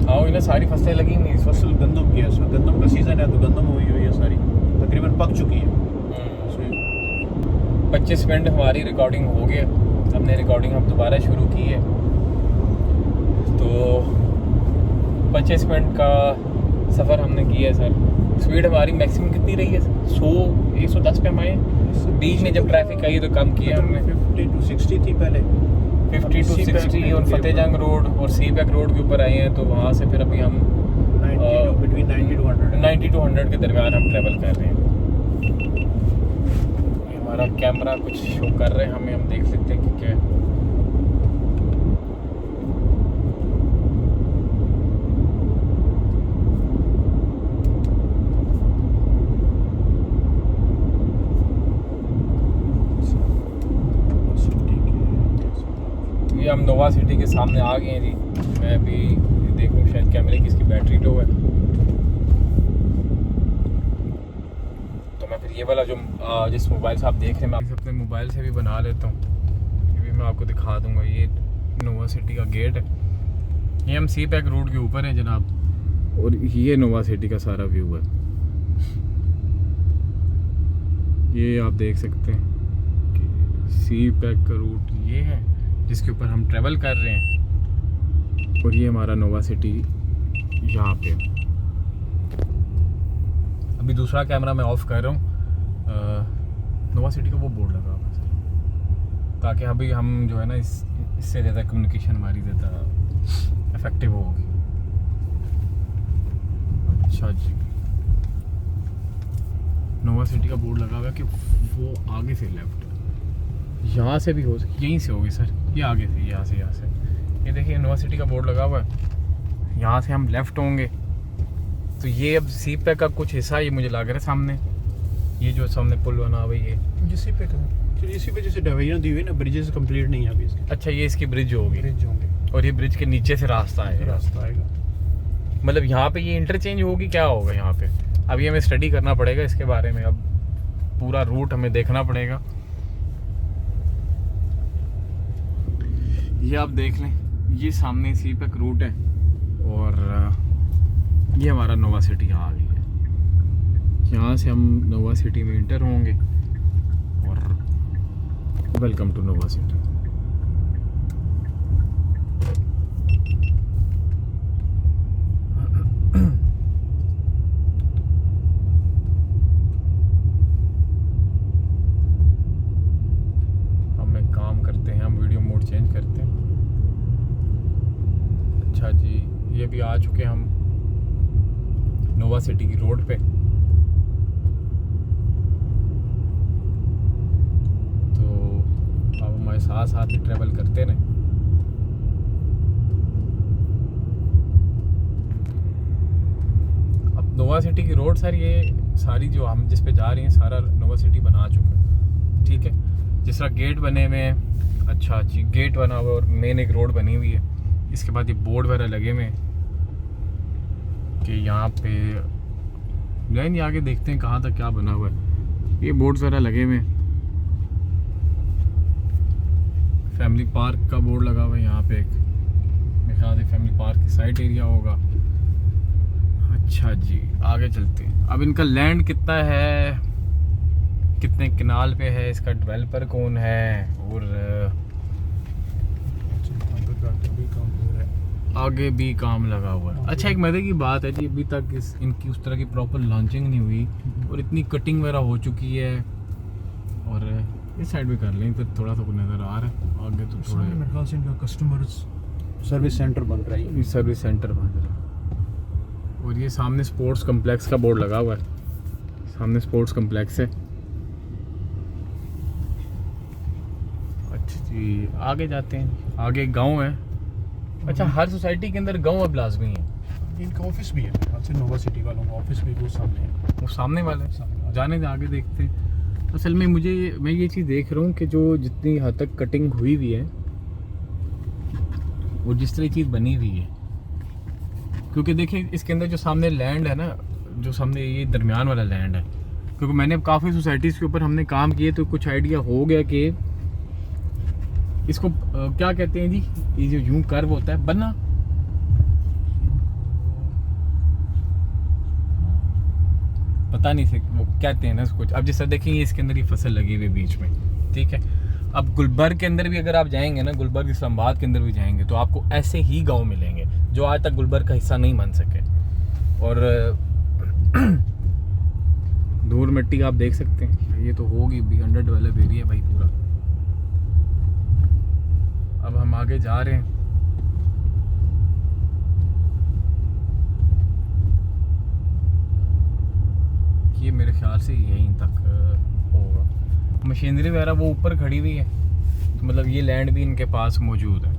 हाँ, वही ना, सारी फसलें लगी हुई, इस फसल गंदम की है, इसमें गंदम का सीज़न है, तो गंदम हुई हुई है, सारी तकरीबन पक चुकी है। 25 मिनट हमारी रिकॉर्डिंग हो गया, हमने रिकॉर्डिंग हम दोबारा शुरू की है, तो 25 मिनट का सफ़र हमने किया है सर। स्पीड हमारी मैक्सिमम कितनी रही है? 100-110 पे हम आए। बीच में जब ट्रैफिक आई तो कम किया हमने, 50 to 60 थी पहले, 50 to अभी 60 और CPAC फतेहजंग रोड और सीपैक रोड के ऊपर आए हैं, तो वहाँ से फिर अभी हम 90 to 100 के दरमियान हम ट्रैवल कर रहे हैं। ये हमारा कैमरा कुछ शो कर रहे हैं हमें, हम देख सकते हैं कि क्या है। ये हम नोवा सिटी के सामने आ गए हैं जी। मैं अभी देख लूँ, शायद कैमरे की इसकी बैटरी लो है, तो मैं फिर ये वाला जो जिस मोबाइल से आप देख रहे हैं, मैं अपने मोबाइल से भी बना लेता हूँ। ये भी मैं आपको दिखा दूँगा। ये नोवा सिटी का गेट है। ये हम सीपैक रोड के ऊपर हैं जनाब, और ये नोवा सिटी का सारा व्यू है। ये आप देख सकते हैं कि सीपैक का रूट ये है जिसके ऊपर हम ट्रैवल कर रहे हैं, और ये हमारा नोवा सिटी यहाँ पे। अभी दूसरा कैमरा मैं ऑफ कर रहा हूँ। नोवा सिटी का वो बोर्ड लगा हुआ है, ताकि अभी हम जो है ना इससे ज़्यादा कम्युनिकेशन हमारी ज़्यादा इफेक्टिव होगी। अच्छा जी, नोवा सिटी का बोर्ड लगा हुआ है कि वो आगे से लेफ्ट, यहाँ से भी हो सकती, यहीं से होगी सर, ये आगे से, यहाँ से ये देखिए नोवा सिटी का बोर्ड लगा हुआ है। यहाँ से हम लेफ़्ट होंगे तो ये अब सीपैक का कुछ हिस्सा ये मुझे लग रहा है सामने, ये जो सामने पुल बना हुआ है ये सीपैक का, इसी वजह से डिवाइडर दी हुई ना, ब्रिजेस कंप्लीट नहीं है अभी इसकी। अच्छा, ये इसकी ब्रिज होगी, ब्रिज होंगे, और ये ब्रिज के नीचे से रास्ता आएगा। मतलब यहाँ पे ये इंटरचेंज होगी, क्या होगा यहाँ पे, अभी हमें स्टडी करना पड़ेगा इसके बारे में। अब पूरा रूट हमें देखना पड़ेगा। ये आप देख लें, ये सामने सीपैक रूट है, और ये हमारा नोवा सिटी आ गई है। यहाँ से हम नोवा सिटी में इंटर होंगे, और वेलकम टू नोवा सिटी। हम एक काम करते हैं, हम वीडियो मोड चेंज करते हैं। अच्छा जी, ये भी आ चुके हम नोवा सिटी की रोड पे। तो अब हमारे साथ साथ ही ट्रैवल करते रहें। अब नोवा सिटी की रोड सर, ये सारी जो हम जिस पे जा रही हैं सारा नोवा सिटी बना चुका है, ठीक है। जिस तरह गेट बने हुए हैं, अच्छा जी, गेट बना हुआ है और मेन एक रोड बनी हुई है। इसके बाद ये बोर्ड वगैरह लगे हुए हैं कि यहाँ पे लाइन, आगे देखते हैं कहाँ तक क्या बना हुआ है। ये बोर्ड्स वगैरह लगे हुए हैं। फैमिली पार्क का बोर्ड लगा हुआ है यहाँ पे एक, मेरे ख्याल से फैमिली पार्क की साइड एरिया होगा। अच्छा जी, आगे चलते हैं। अब इनका लैंड कितना है, कितने किनाल पे है, इसका डेवलपर कौन है, और आगे भी काम लगा हुआ है। अच्छा, एक मजे की बात है जी, अभी तक इनकी उस तरह की प्रॉपर लॉन्चिंग नहीं हुई, और इतनी कटिंग वगैरह हो चुकी है। और इस साइड भी कर लें तो थोड़ा सा नज़र आ रहा है, आगे तो थोड़ा मेरे ख्याल से इनका कस्टमर सर्विस सेंटर बन रहा है, सर्विस सेंटर बन रहा है। और ये सामने स्पोर्ट्स कम्प्लेक्स का बोर्ड लगा हुआ है, सामने स्पोर्ट्स कम्प्लेक्स है। अच्छा जी, आगे जाते हैं। आगे गांव है। अच्छा, हर सोसाइटी के अंदर गांव अब लाजमी है। इनका ऑफिस भी है, अच्छा नोवा सिटी वालों का ऑफिस भी वो सामने है, वो सामने वाला है, जाने दे, आगे देखते हैं। असल में मैं ये चीज़ देख रहा हूँ कि जो जितनी हद तक कटिंग हुई हुई है वो जिस तरह चीज़ बनी हुई है, क्योंकि देखिए इसके अंदर जो सामने लैंड है ना, जो सामने ये दरमियान वाला लैंड है, क्योंकि मैंने अब काफ़ी सोसाइटीज़ के ऊपर हमने काम किए तो कुछ आइडिया हो गया कि इसको क्या कहते हैं जी, ये जो यूं कर्व होता है बनना, पता नहीं से वो कहते हैं ना कुछ। अब जैसा देखेंगे इसके अंदर ये फसल लगी हुई बीच में, ठीक है। अब गुलबर्ग के अंदर भी अगर आप जाएंगे ना, गुलबर्ग इस्लामाबाद के अंदर भी जाएंगे तो आपको ऐसे ही गांव मिलेंगे जो आज तक गुलबर्ग का हिस्सा नहीं बन सके। और धूल मिट्टी आप देख सकते हैं, ये तो होगी भी अंडर डेवलप एरिया भाई पूरा। अब हम आगे जा रहे हैं। ये मेरे ख्याल से यहीं तक होगा। मशीनरी वगैरह वो ऊपर खड़ी हुई है, तो मतलब ये लैंड भी इनके पास मौजूद है।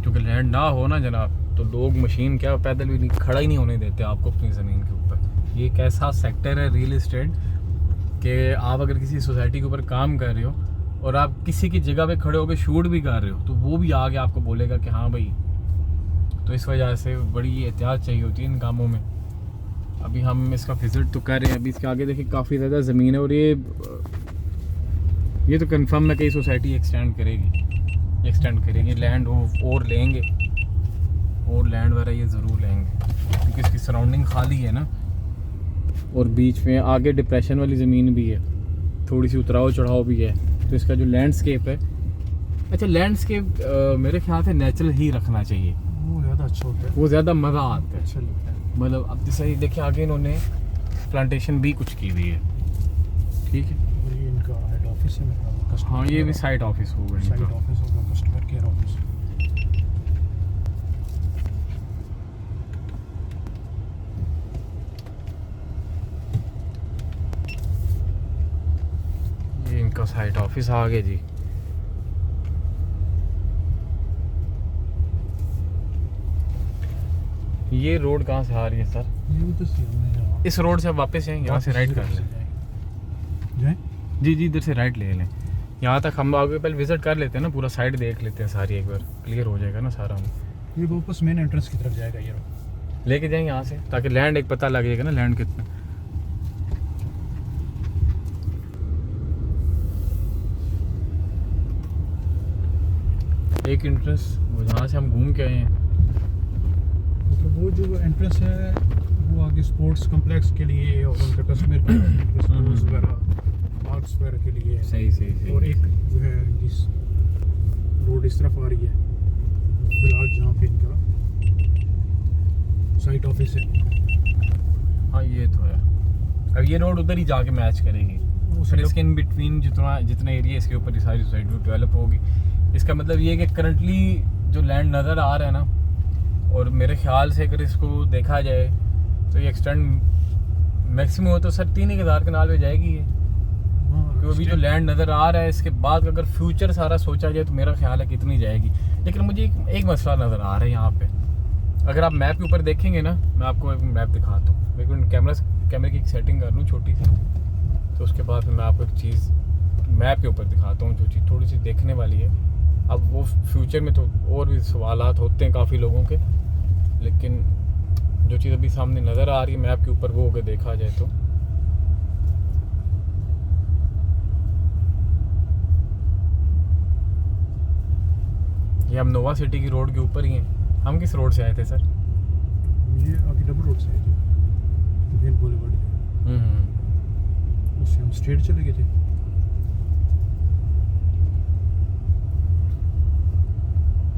क्योंकि लैंड ना हो ना जनाब, तो लोग मशीन क्या पैदल भी नहीं, खड़ा ही नहीं होने देते आपको अपनी ज़मीन के ऊपर। ये एक ऐसा सेक्टर है रियल इस्टेट कि आप अगर किसी सोसाइटी के ऊपर काम कर रहे हो और आप किसी की जगह पे खड़े होकर शूट भी कर रहे हो, तो वो भी आगे आपको बोलेगा कि हाँ भाई। तो इस वजह से बड़ी एहतियात चाहिए होती है इन कामों में। अभी हम इसका विज़िट तो कर रहे हैं। अभी इसके आगे देखिए काफ़ी ज़्यादा ज़मीन है, और ये तो कंफर्म है कि सोसाइटी एक्सटेंड करेगी लैंड और लेंगे, और लैंड वगैरह ये ज़रूर लेंगे, क्योंकि इसकी सराउंडिंग खाली है ना, और बीच में आगे डिप्रेशन वाली ज़मीन भी है, थोड़ी सी उतराव चढ़ाव भी है। तो इसका जो लैंडस्केप है, अच्छा लैंडस्केप मेरे ख्याल से नेचुरल ही रखना चाहिए, वो ज़्यादा अच्छा होता है, वो ज़्यादा मज़ा आता है। अच्छा लगता है। मतलब अब जैसे ये देखिए आगे इन्होंने प्लांटेशन भी कुछ की हुई है, ठीक है। और ये इनका हेड ऑफिस है मेरा, हाँ ये भी साइड ऑफिस होगा साइड इनका। ऑफिस होगा, कस्टमर केयर ऑफिस। ये इनका साइड ऑफिस आ गया जी। ये रोड कहाँ से आ रही है सर? ये तो हमने इस रोड से वापस जाएंगे, यहाँ से राइट कर लें। जाए जी इधर से राइट ले लें। यहाँ तक हम आगे पहले विजिट कर लेते हैं ना, पूरा साइड देख लेते हैं सारी, एक बार क्लियर हो जाएगा ना सारा। हम ये वापस मेन एंट्रेंस की तरफ जाएगा ये रोड। लेके जाएंगे यहाँ से, ताकि लैंड एक पता लगेगा ना लैंड कितना। एक एंट्रेंस वो जहाँ से हम घूम के आए हैं, मतलब वो जो एंट्रेंस है वो आगे स्पोर्ट्स कॉम्प्लेक्स के लिए और उनका कस्टमर स्टोर्स वगैरह, पार्क्स वगैरह के लिए है। सही। और एक जो है जिस रोड इस तरफ आ रही है फिलहाल जहाँ पे इनका साइट ऑफिस है। हाँ ये तो है। अब ये रोड उधर ही जाके मैच करेगी, फिर इसके इन बिटवीन जितना एरिया इसके ऊपर सारी सोसाइटी डेवलप होगी। इसका मतलब ये है कि करंटली जो लैंड नज़र आ रहा है ना, और मेरे ख्याल से अगर इसको देखा जाए तो ये एक्सटेंड मैक्सिमम हो तो सर 3000 कनाल पे जाएगी ये। क्योंकि अभी जो लैंड नज़र आ रहा है, इसके बाद अगर फ्यूचर सारा सोचा जाए तो मेरा ख्याल है कितनी जाएगी। लेकिन मुझे एक मसला नज़र आ रहा है यहाँ पे। अगर आप मैप के ऊपर देखेंगे ना, मैं आपको एक मैप दिखाता हूँ, लेकिन कैमरे की एक सेटिंग कर लूँ छोटी सी, तो उसके बाद फिर मैं आपको एक चीज़ मैप के ऊपर दिखाता हूँ जो चीज़ थोड़ी सी देखने वाली है। अब वो फ्यूचर में तो और भी सवालात होते हैं काफ़ी लोगों के, लेकिन जो चीज़ अभी सामने नज़र आ रही है मैप के ऊपर, वो अगर देखा जाए तो ये हम नोवा सिटी की रोड के ऊपर ही हैं। हम किस रोड से आए थे सर? ये आगे डबल रोड से है जी, ग्रीन बॉलीवुड उससे हम स्ट्रेट चले गए थे।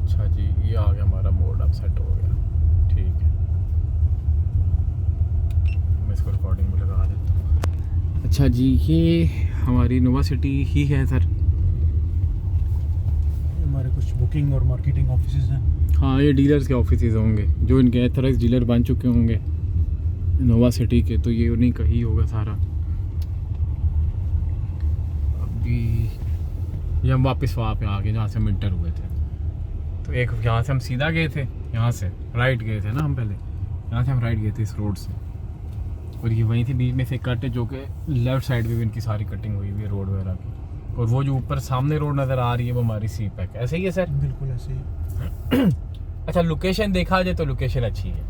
अच्छा जी, ये आ गया हमारा मोड, अब सेट हो गया, ठीक है। मैं इसको रिकॉर्डिंग में लगा देता हूँ। अच्छा जी, ये हमारी नोवा सिटी ही है सर। हमारे कुछ बुकिंग और मार्केटिंग ऑफिसेज हैं। हाँ, ये डीलर्स के ऑफिसेज होंगे जो इनके एथराइज डीलर बन चुके होंगे नोवा सिटी के, तो ये उन्हीं का ही होगा सारा। अभी ये हम वापस वहाँ पे आ गए जहाँ से हम इंटर हुए थे। तो एक यहाँ से हम सीधा गए थे, यहाँ से राइट गए थे ना हम पहले, यहाँ से हम राइट गए थे इस रोड से, और ये वहीं थी बीच में से कट है जो कि लेफ़्ट साइड में भी इनकी सारी कटिंग हुई हुई है रोड वगैरह की। और वो जो ऊपर सामने रोड नज़र आ रही है वो हमारी सी पैक, ऐसे ही है सर? बिल्कुल ऐसे ही। अच्छा, लोकेशन देखा जाए तो लोकेशन अच्छी है,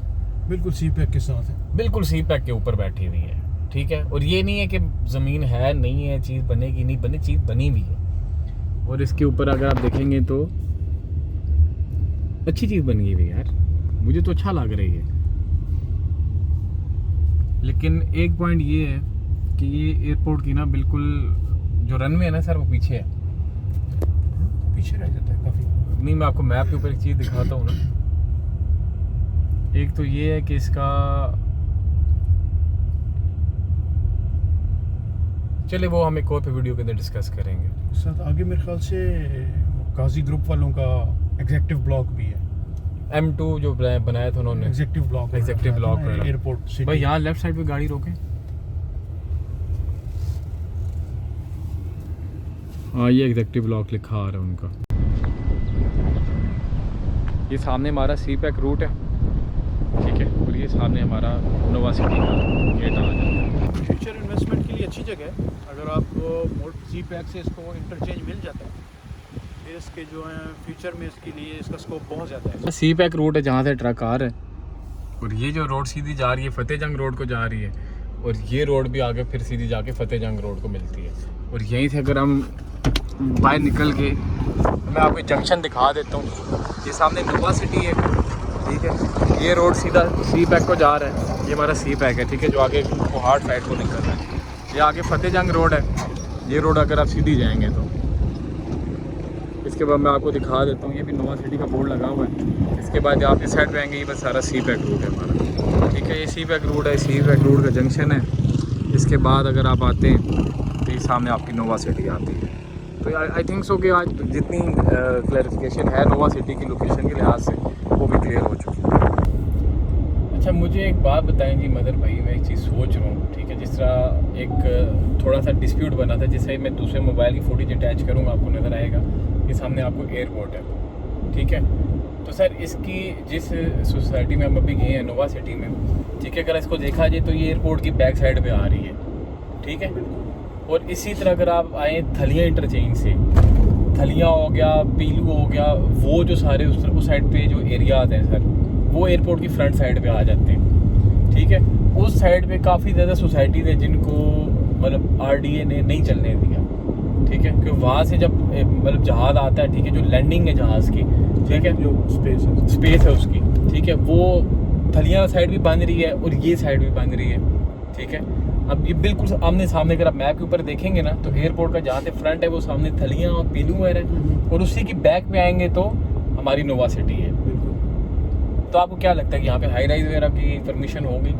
बिल्कुल सी पैक के साथ है, बिल्कुल सी पैक के ऊपर बैठी हुई है, ठीक है। और ये नहीं है कि ज़मीन है नहीं है, चीज़ बनेगी नहीं बने, चीज़ बनी हुई है। और इसके ऊपर अगर आप देखेंगे तो अच्छी चीज़ बनी हुई है यार, मुझे तो अच्छा लग रही है। लेकिन एक पॉइंट ये है कि ये एयरपोर्ट की ना बिल्कुल जो रनवे है ना सर, वो पीछे है, पीछे रह जाता है काफ़ी। नहीं, मैं आपको मैप के ऊपर एक चीज़ दिखाता हूँ ना। एक तो ये है कि इसका, चले वो हम एक और वीडियो के अंदर डिस्कस करेंगे। साथ आगे मेरे ख्याल से काजी ग्रुप वालों का एग्जेक्टिव ब्लॉक भी है। M2 जो बनाया था उन्होंने, एग्जेक्टिव ब्लॉक एयरपोर्ट सिटी। भाई यहाँ लेफ्ट साइड पे गाड़ी रोके। हाँ ये एग्जेक्टिव ब्लॉक लिखा आ रहा है उनका। ये सामने हमारा सी पैक रूट है, ठीक है, और ये सामने हमारा नोवा सिटी का गेट आ जाता है। फ्यूचर इन्वेस्टमेंट के लिए अच्छी जगह है। अगर आपको सी पैक से इसको इंटरचेंज मिल जाता है, फिर इसके जो है फ्यूचर में इसके लिए इसका स्कोप बहुत ज़्यादा है। सी पैक रूट है जहाँ से ट्रक आ रहा है, और ये जो रोड सीधी जा रही है फतेह जंग रोड को जा रही है, और ये रोड भी आगे फिर सीधी जाके फतेह जंग रोड को मिलती है। और यहीं से अगर हम बाहर निकल के, मैं आपको जंक्शन दिखा देता हूँ। ये सामने नोवा सिटी है, ठीक है, ये रोड सीधा सी पैक को जा रहा है, ये हमारा सी पैक है, ठीक है, जो आगे पहाड़ साइड को निकल रहा है। ये आगे फतेह जंग रोड है, ये रोड अगर आप सीधी जाएंगे तो। इसके बाद मैं आपको दिखा देता हूँ, ये भी नोवा सिटी का बोर्ड लगा हुआ है। इसके बाद आप इस साइड पे आएंगे, ये बस सारा सी पैक रूट है हमारा, ठीक है, ये सी पैक रूट है, सी पैक रूट का जंक्शन है। इसके बाद अगर आप आते हैं तो ये सामने आपकी नोवा सिटी आती है। तो आई थिंक सो कि आज जितनी क्लैरिफिकेशन है नोवा सिटी की लोकेशन के लिहाज से, वो भी क्लियर हो चुकी है। अच्छा मुझे एक बात बताएं जी मदर भाई, मैं एक चीज़ सोच रहा हूँ, ठीक है, जिस तरह एक थोड़ा सा डिस्प्यूट बना था, जिससे मैं दूसरे मोबाइल की फुटेज अटैच करूँगा, आपको नज़र आएगा कि सामने आपको एयरपोर्ट है, ठीक है। तो सर इसकी जिस सोसाइटी में हम अभी गए हैं नोवा सिटी में, ठीक है, अगर इसको देखा जाए तो ये एयरपोर्ट की बैक साइड पे आ रही है, ठीक है। और इसी तरह अगर आप आए थलियाँ इंटरचेंज से, थलियाँ हो गया, पीलू हो गया, वो जो सारे उस साइड पे जो एरियाज हैं सर, वो एयरपोर्ट की फ्रंट साइड पे आ जाते हैं, ठीक है। उस साइड पे काफ़ी ज़्यादा सोसाइटीज़ है जिनको मतलब RDA ने नहीं चलने दिया, ठीक है, क्योंकि वहाँ से जब मतलब जहाज़ आता है, ठीक है, जो लैंडिंग है जहाज़ की, ठीक है, जो स्पेस है उसकी, ठीक है, वो थलियाँ साइड भी बन रही है और ये साइड भी बन रही है, ठीक है। अब ये बिल्कुल आमने सामने अगर आप मैप के ऊपर देखेंगे ना, तो एयरपोर्ट का जहाँ से फ्रंट है वो सामने थलियाँ और पीलू है, और उसी की बैक पे आएंगे तो हमारी नोवा सिटी है। तो आपको क्या लगता है कि यहाँ पे हाई राइज वगैरह की परमिशन होगी?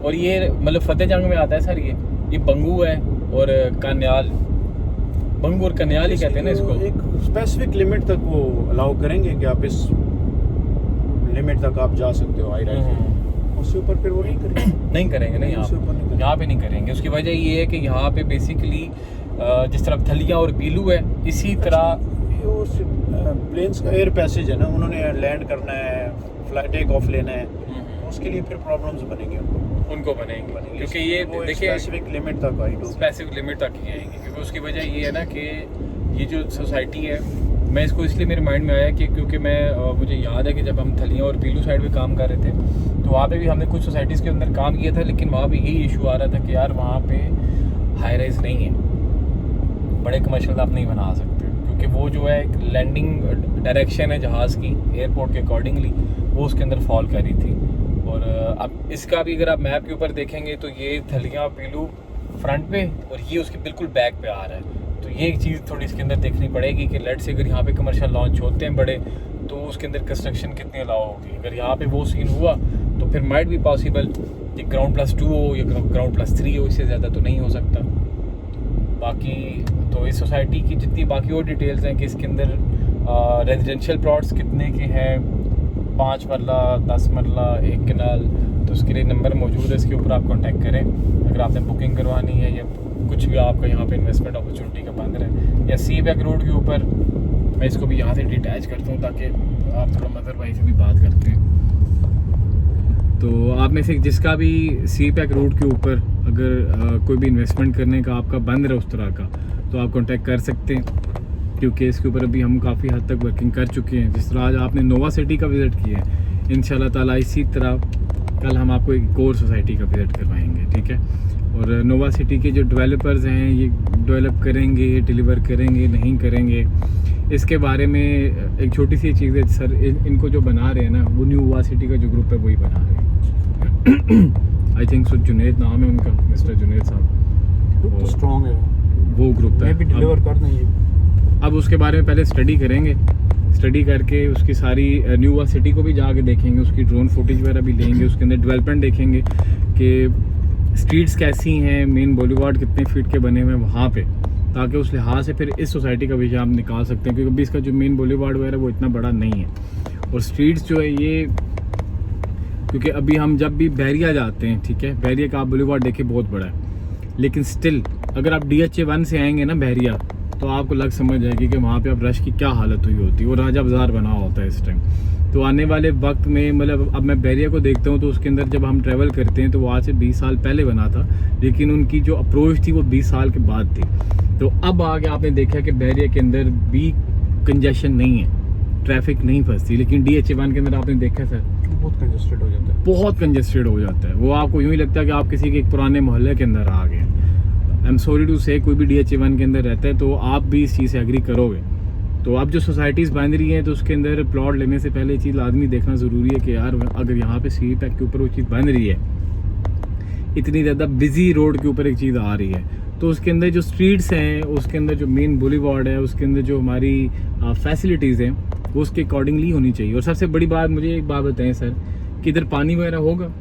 और ये मतलब फतेह जंग में आता है सर, ये बंगू है और कन्याल, बंगू और कन्याल ही कहते हैं ना इसको। एक स्पेसिफिक लिमिट तक वो अलाउ करेंगे कि आप इस लिमिट तक आप जा सकते हो हाई राइज, उससे ऊपर फिर वो नहीं करेंगे नहीं यहाँ पे नहीं करेंगे। उसकी वजह ये है कि यहाँ पे बेसिकली जिस तरह थलियाँ और पीलू है, इसी तरह प्लेन्स का एयर पैसेज है ना, उन्होंने लैंड करना है, फ्लाइट टेक ऑफ लेना है, उसके लिए फिर प्रॉब्लम्स बनेंगे उनको बनेंगे क्योंकि ये देखिए स्पेसिफिक लिमिट तक स्पेसिफिक लिमिट तक ही आएंगे। क्योंकि उसकी वजह ये है ना कि ये जो सोसाइटी है, मैं इसको इसलिए मेरे माइंड में आया कि क्योंकि मुझे याद है कि जब हम थलियाँ और पीलू साइड पे काम कर रहे थे, तो वहाँ पे भी हमने कुछ सोसाइटीज़ के अंदर काम किया था, लेकिन वहाँ पे यही इशू आ रहा था कि यार वहाँ पे हाई राइज नहीं है, बड़े कमर्शियल आप नहीं बना सकते, क्योंकि वो जो है एक लैंडिंग डायरेक्शन है जहाज़ की एयरपोर्ट के अकॉर्डिंगली, वो उसके अंदर फॉल कर रही थी। और अब इसका भी अगर आप मैप के ऊपर देखेंगे तो ये थलियाँ पीलू फ्रंट पे और ये उसके बिल्कुल बैक पे आ रहा है। तो ये एक चीज़ थोड़ी इसके अंदर देखनी पड़ेगी कि लेट से अगर यहाँ पे कमर्शियल लॉन्च होते हैं बड़े, तो उसके अंदर कंस्ट्रक्शन कितनी अलाउ होगी। अगर यहाँ पे वो सीन हुआ तो फिर माइट भी पॉसिबल कि ग्राउंड+2 हो या ग्राउंड+3 हो, इससे ज़्यादा तो नहीं हो सकता। बाकी तो इस सोसाइटी की जितनी बाकी और डिटेल्स हैं कि इसके अंदर रेजिडेंशियल प्लॉट्स कितने के हैं, 5 मरला 10 मरला 1 कनाल, तो उसके लिए नंबर मौजूद है, इसके ऊपर आप कांटेक्ट करें अगर आपने बुकिंग करवानी है या कुछ भी आपका यहाँ पे इन्वेस्टमेंट अपॉर्चुनिटी का बंद रहे। या सी पैक रोड के ऊपर मैं इसको भी यहाँ से डिटैच करता हूँ ताकि आप थोड़ा मदर भाई से भी बात करते हैं। तो आप में से जिसका भी सी पैक रोड के ऊपर अगर कोई भी इन्वेस्टमेंट करने का आपका बंद रहा उस तरह का, तो आप कांटेक्ट कर सकते हैं, क्योंकि इसके ऊपर अभी हम काफ़ी हद तक वर्किंग कर चुके हैं। जिस तरह आज आपने नोवा सिटी का विज़िट किया है, इंशाल्लाह ताला इसी तरह कल हम आपको एक और सोसाइटी का विज़िट करवाएंगे, ठीक है। और नोवा सिटी के जो डेवलपर्स हैं, ये डेवलप करेंगे, डिलीवर करेंगे, नहीं करेंगे, इसके बारे में एक छोटी सी चीज़ है सर, इनको जो बना रहे हैं ना, वो न्यू नोवा सिटी का जो ग्रुप है वही बना रहे हैं। आई थिंक सो जुनेद नाम है उनका, मिस्टर जुनेद साहब, तो स्ट्रॉन्ग है वो ग्रुप है, भी डिलीवर कर देंगे। अब उसके बारे में पहले स्टडी करेंगे, स्टडी करके उसकी सारी न्यू सिटी को भी जाके देखेंगे, उसकी ड्रोन फुटेज वगैरह भी लेंगे, उसके अंदर डेवलपमेंट देखेंगे कि स्ट्रीट्स कैसी हैं, मेन बॉलीवुड कितने फीट के बने हुए हैं वहाँ पे, ताकि उस लिहाज से फिर इस सोसाइटी का विजन आप निकाल सकते हैं, क्योंकि अभी इसका जो मेन बॉलीवुड वगैरह वो इतना बड़ा नहीं है। और स्ट्रीट्स जो है ये, क्योंकि अभी हम जब भी बहरिया जाते हैं, ठीक है, बहरिया का आप बॉलीवुड देखिए बहुत बड़ा है, लेकिन स्टिल अगर आप DHA1 से आएंगे ना बहरिया, तो आपको लग समझ जाएगी कि वहाँ पे अब रश की क्या हालत हुई होती है, और राजा बाज़ार बना होता है इस टाइम। तो आने वाले वक्त में, मतलब अब मैं बहरिया को देखता हूँ तो उसके अंदर जब हम ट्रैवल करते हैं तो वो आज से 20 साल पहले बना था, लेकिन उनकी जो अप्रोच थी वो 20 साल के बाद थी। तो अब आगे आपने देखा कि बहरिया के अंदर भी कंजेशन नहीं है, ट्रैफिक नहीं फंसती, लेकिन DHA1 के अंदर आपने देखा सर बहुत कंजेस्टेड हो जाता है, बहुत कंजेस्टेड हो जाता है। वो आपको यूँ ही लगता है कि आप किसी के एक पुराने मोहल्ले के अंदर आ गए। आई एम सॉरी टू से, कोई भी DHA1 के अंदर रहता है तो आप भी इस चीज़ से एग्री करोगे। तो अब जो सोसाइटीज़ बन रही हैं तो उसके अंदर प्लॉट लेने से पहले ये चीज़ आदमी देखना ज़रूरी है कि यार अगर यहाँ पे सी पैक के ऊपर वो चीज़ बन रही है, इतनी ज़्यादा बिजी रोड के ऊपर एक चीज़ आ रही है, तो उसके अंदर जो स्ट्रीट्स हैं, उसके अंदर जो मेन बॉलीवुड है, उसके अंदर जो हमारी फैसिलिटीज़ हैं वो उसके अकॉर्डिंगली होनी चाहिए। और सबसे बड़ी बात, मुझे एक बात बताएं सर, कि इधर पानी वगैरह होगा,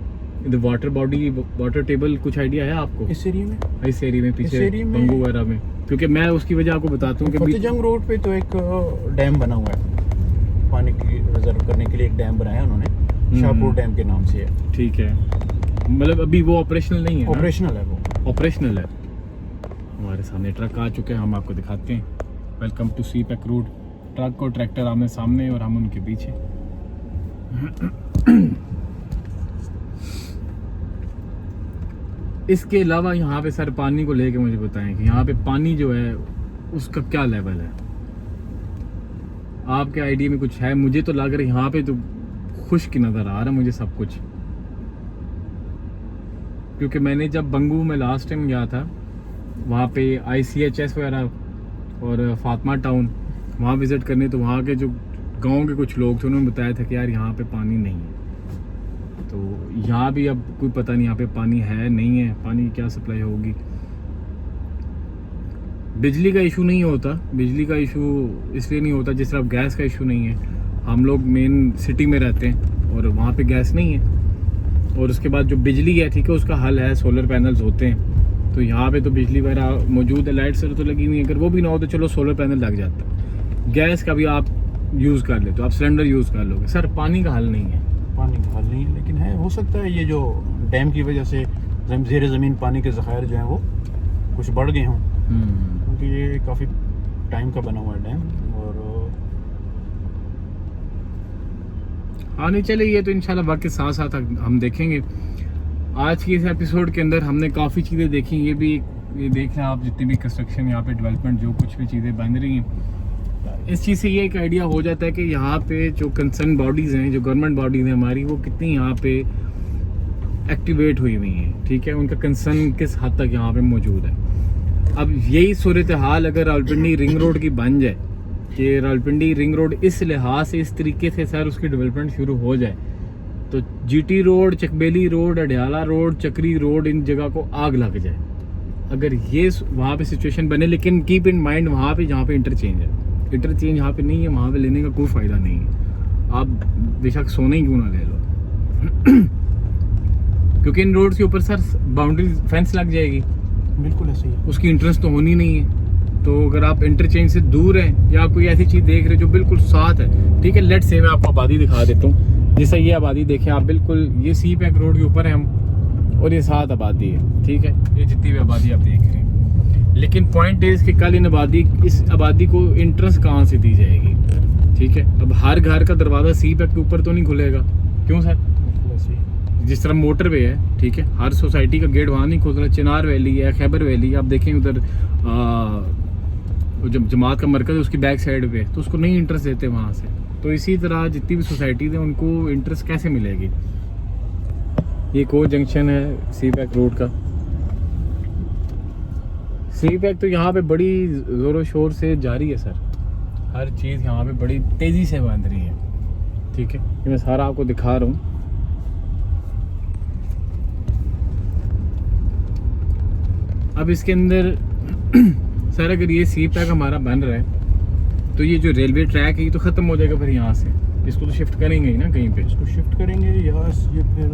इधर वाटर टेबल कुछ आइडिया है आपको इस एरिया में? इस एरिया में पीछे एरिया में? बंगू वगैरह में? क्योंकि मैं उसकी वजह आपको बताता हूँ कि फतेहजंग रोड पे तो एक डैम बना हुआ है, पानी की रिजर्व करने के लिए एक डैम बनाया उन्होंने, शाहपुर डैम के नाम से है। ठीक है, मतलब अभी वो ऑपरेशनल नहीं है? ऑपरेशनल है वो, ऑपरेशनल है। हमारे सामने ट्रक आ चुके हैं, हम आपको दिखाते हैं। Welcome to CPEC road. Truck और ट्रैक्टर आमने सामने और हम उनके पीछे। इसके अलावा यहाँ पे सर पानी को लेके मुझे बताएं कि यहाँ पे पानी जो है उसका क्या लेवल है, आपके आइडिया में कुछ है? मुझे तो लग रहा है यहाँ पे तो खुश्क नज़र आ रहा है मुझे सब कुछ, क्योंकि मैंने जब बंगू में लास्ट टाइम गया था वहाँ पे ICHS वगैरह और फातिमा टाउन वहाँ विज़िट करने, तो वहाँ के जो गांव के कुछ लोग थे उन्होंने बताया था कि यार यहाँ पे पानी नहीं है। तो यहाँ भी अब कोई पता नहीं यहाँ पे पानी है नहीं है, पानी की क्या सप्लाई होगी। बिजली का इशू नहीं होता, बिजली का इशू इसलिए नहीं होता जिस तरह गैस का इशू नहीं है। हम लोग मेन सिटी में रहते हैं और वहाँ पे गैस नहीं है। और उसके बाद जो बिजली है, ठीक है, उसका हल है, सोलर पैनल्स होते हैं, तो यहाँ पे तो बिजली वगैरह मौजूद है, लाइट्स तो लगी हुई है, अगर वो भी ना हो तो चलो सोलर पैनल लग जाता है। गैस का भी आप यूज़ कर लेते हो, आप सिलेंडर यूज़ कर लोगे। सर पानी का हल नहीं है, पानी का हल नहीं है, लेकिन है, हो सकता है ये जो डैम की वजह से ज़ेर ज़मीन पानी के ज़खायर जो हैं वो कुछ बढ़ गए हों, क्योंकि ये काफ़ी टाइम का बना हुआ है डैम। और हाँ नहीं चले, ये तो इंशाल्लाह वक्त के साथ साथ हम देखेंगे। आज की इस एपिसोड के अंदर हमने काफ़ी चीज़ें देखी। ये भी ये देख रहे हैं आप, जितनी भी कंस्ट्रक्शन यहाँ पे डेवलपमेंट जो कुछ भी चीज़ें बन रही हैं, इस चीज़ से ये एक आइडिया हो जाता है कि यहाँ पे जो कंसर्न बॉडीज़ हैं, जो गवर्नमेंट बॉडीज़ हैं हमारी, वो कितनी यहाँ पे एक्टिवेट हुई हुई हैं, ठीक है, उनका कंसर्न किस हद तक यहाँ पे मौजूद है। अब यही सूरत हाल अगर रावलपिंडी रिंग रोड की बन जाए, कि रावलपिंडी रिंग रोड इस लिहाज से, इस तरीके से सर उसकी डेवलपमेंट शुरू हो जाए, तो GT road, Chakbeli road, Adiala road, चक्री रोड, इन जगह को आग लग जाए अगर ये वहाँ पे सिचुएशन बने। लेकिन कीप इन माइंड वहाँ पे जहाँ पे इंटरचेंज है, इंटरचेंज यहाँ पे नहीं है, वहाँ पे लेने का कोई फ़ायदा नहीं है। आप बेशक सोना ही क्यों ना ले लो क्योंकि इन रोड्स के ऊपर सर बाउंड्री फेंस लग जाएगी, बिल्कुल ऐसे ही है। उसकी इंट्रेंस तो होनी नहीं है। तो अगर आप इंटरचेंज से दूर हैं या कोई ऐसी चीज़ देख रहे हो जो बिल्कुल साथ है, ठीक है, लेट से मैं आपको आबादी दिखा देता हूँ। जैसे ये आबादी देखें आप, बिल्कुल ये सी पैक रोड के ऊपर है हम, और ये साथ आबादी है, ठीक है, ये जितनी भी आबादी आप देख रहे हैं। लेकिन पॉइंट इज़ कि कल इस आबादी को इंट्रेंस कहाँ से दी जाएगी, ठीक है। अब हर घर का दरवाज़ा सी पैक के ऊपर तो नहीं खुलेगा, क्यों सर? जिस तरह मोटर वे है, ठीक है, हर सोसाइटी का गेट वहाँ नहीं खुल रहा। चिनार वैली है, खैबर वैली, आप देखें उधर जब जमात का मरकज़ है उसकी बैक साइड पे, तो उसको नहीं इंटरेस्ट देते वहाँ से। तो इसी तरह जितनी भी सोसाइटीज़ हैं उनको इंटरेस्ट कैसे मिलेगी। ये कोच जंक्शन है सी पैक रोड का। सी पैक तो यहाँ पे बड़ी ज़ोरों शोर से जारी है सर, हर चीज़ यहाँ पे बड़ी तेज़ी से बन रही है, ठीक है, ये मैं सारा आपको दिखा रहा हूँ। अब इसके अंदर सर अगर ये सी पैक हमारा बन रहा है तो ये जो रेलवे ट्रैक है ये तो ख़त्म हो जाएगा फिर यहाँ से, इसको तो शिफ्ट करेंगे ही ना कहीं पे। इसको शिफ्ट करेंगे या ये फिर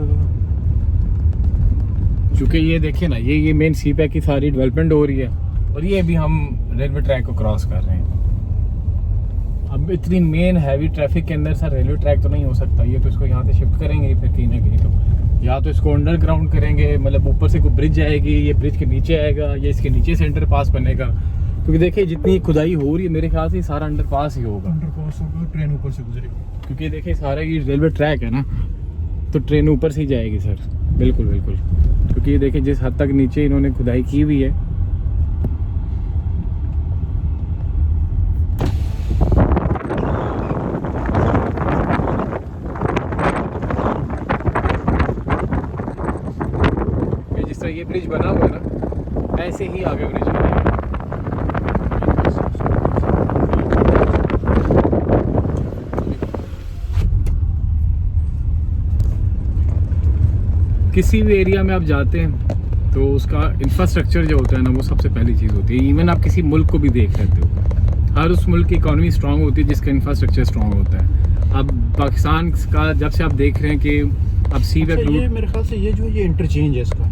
चूँकि ये देखिए ना, ये मेन सी पैक की सारी डेवलपमेंट हो रही है और ये अभी हम रेलवे ट्रैक को क्रॉस कर रहे हैं। अब इतनी मेन हैवी ट्रैफिक के अंदर सर रेलवे ट्रैक तो नहीं हो सकता, ये तो इसको यहाँ से शिफ्ट करेंगे फिर कहीं ना कहीं, तो या तो इसको अंडरग्राउंड करेंगे, मतलब ऊपर से कोई ब्रिज आएगी, ये ब्रिज के नीचे आएगा या इसके नीचे से अंडर पास बनेगा, क्योंकि देखिए जितनी खुदाई हो रही है मेरे ख्याल से सारा अंडर पास ही होगा। अंडर पास होगा, ट्रेन ऊपर से गुजरेगी, क्योंकि देखिए सारा ये रेलवे ट्रैक है ना, तो ट्रेन ऊपर से ही जाएगी सर। बिल्कुल बिल्कुल, क्योंकि ये देखिए जिस हद तक नीचे इन्होंने खुदाई की हुई है, जिस तरह ये ब्रिज बना हुआ है ना, ऐसे ही आगे ब्रिज बनेगा। किसी भी एरिया में आप जाते हैं तो उसका इंफ्रास्ट्रक्चर जो होता है ना, वो सबसे पहली चीज़ होती है। इवन आप किसी मुल्क को भी देख लेते हो, हर उस मुल्क की इकॉनमी स्ट्रांग होती है जिसका इंफ्रास्ट्रक्चर स्ट्रांग होता है। अब पाकिस्तान का जब से आप देख रहे हैं कि अब सी पैक ये मेरे ख्याल से ये इंटरचेंज है इसका,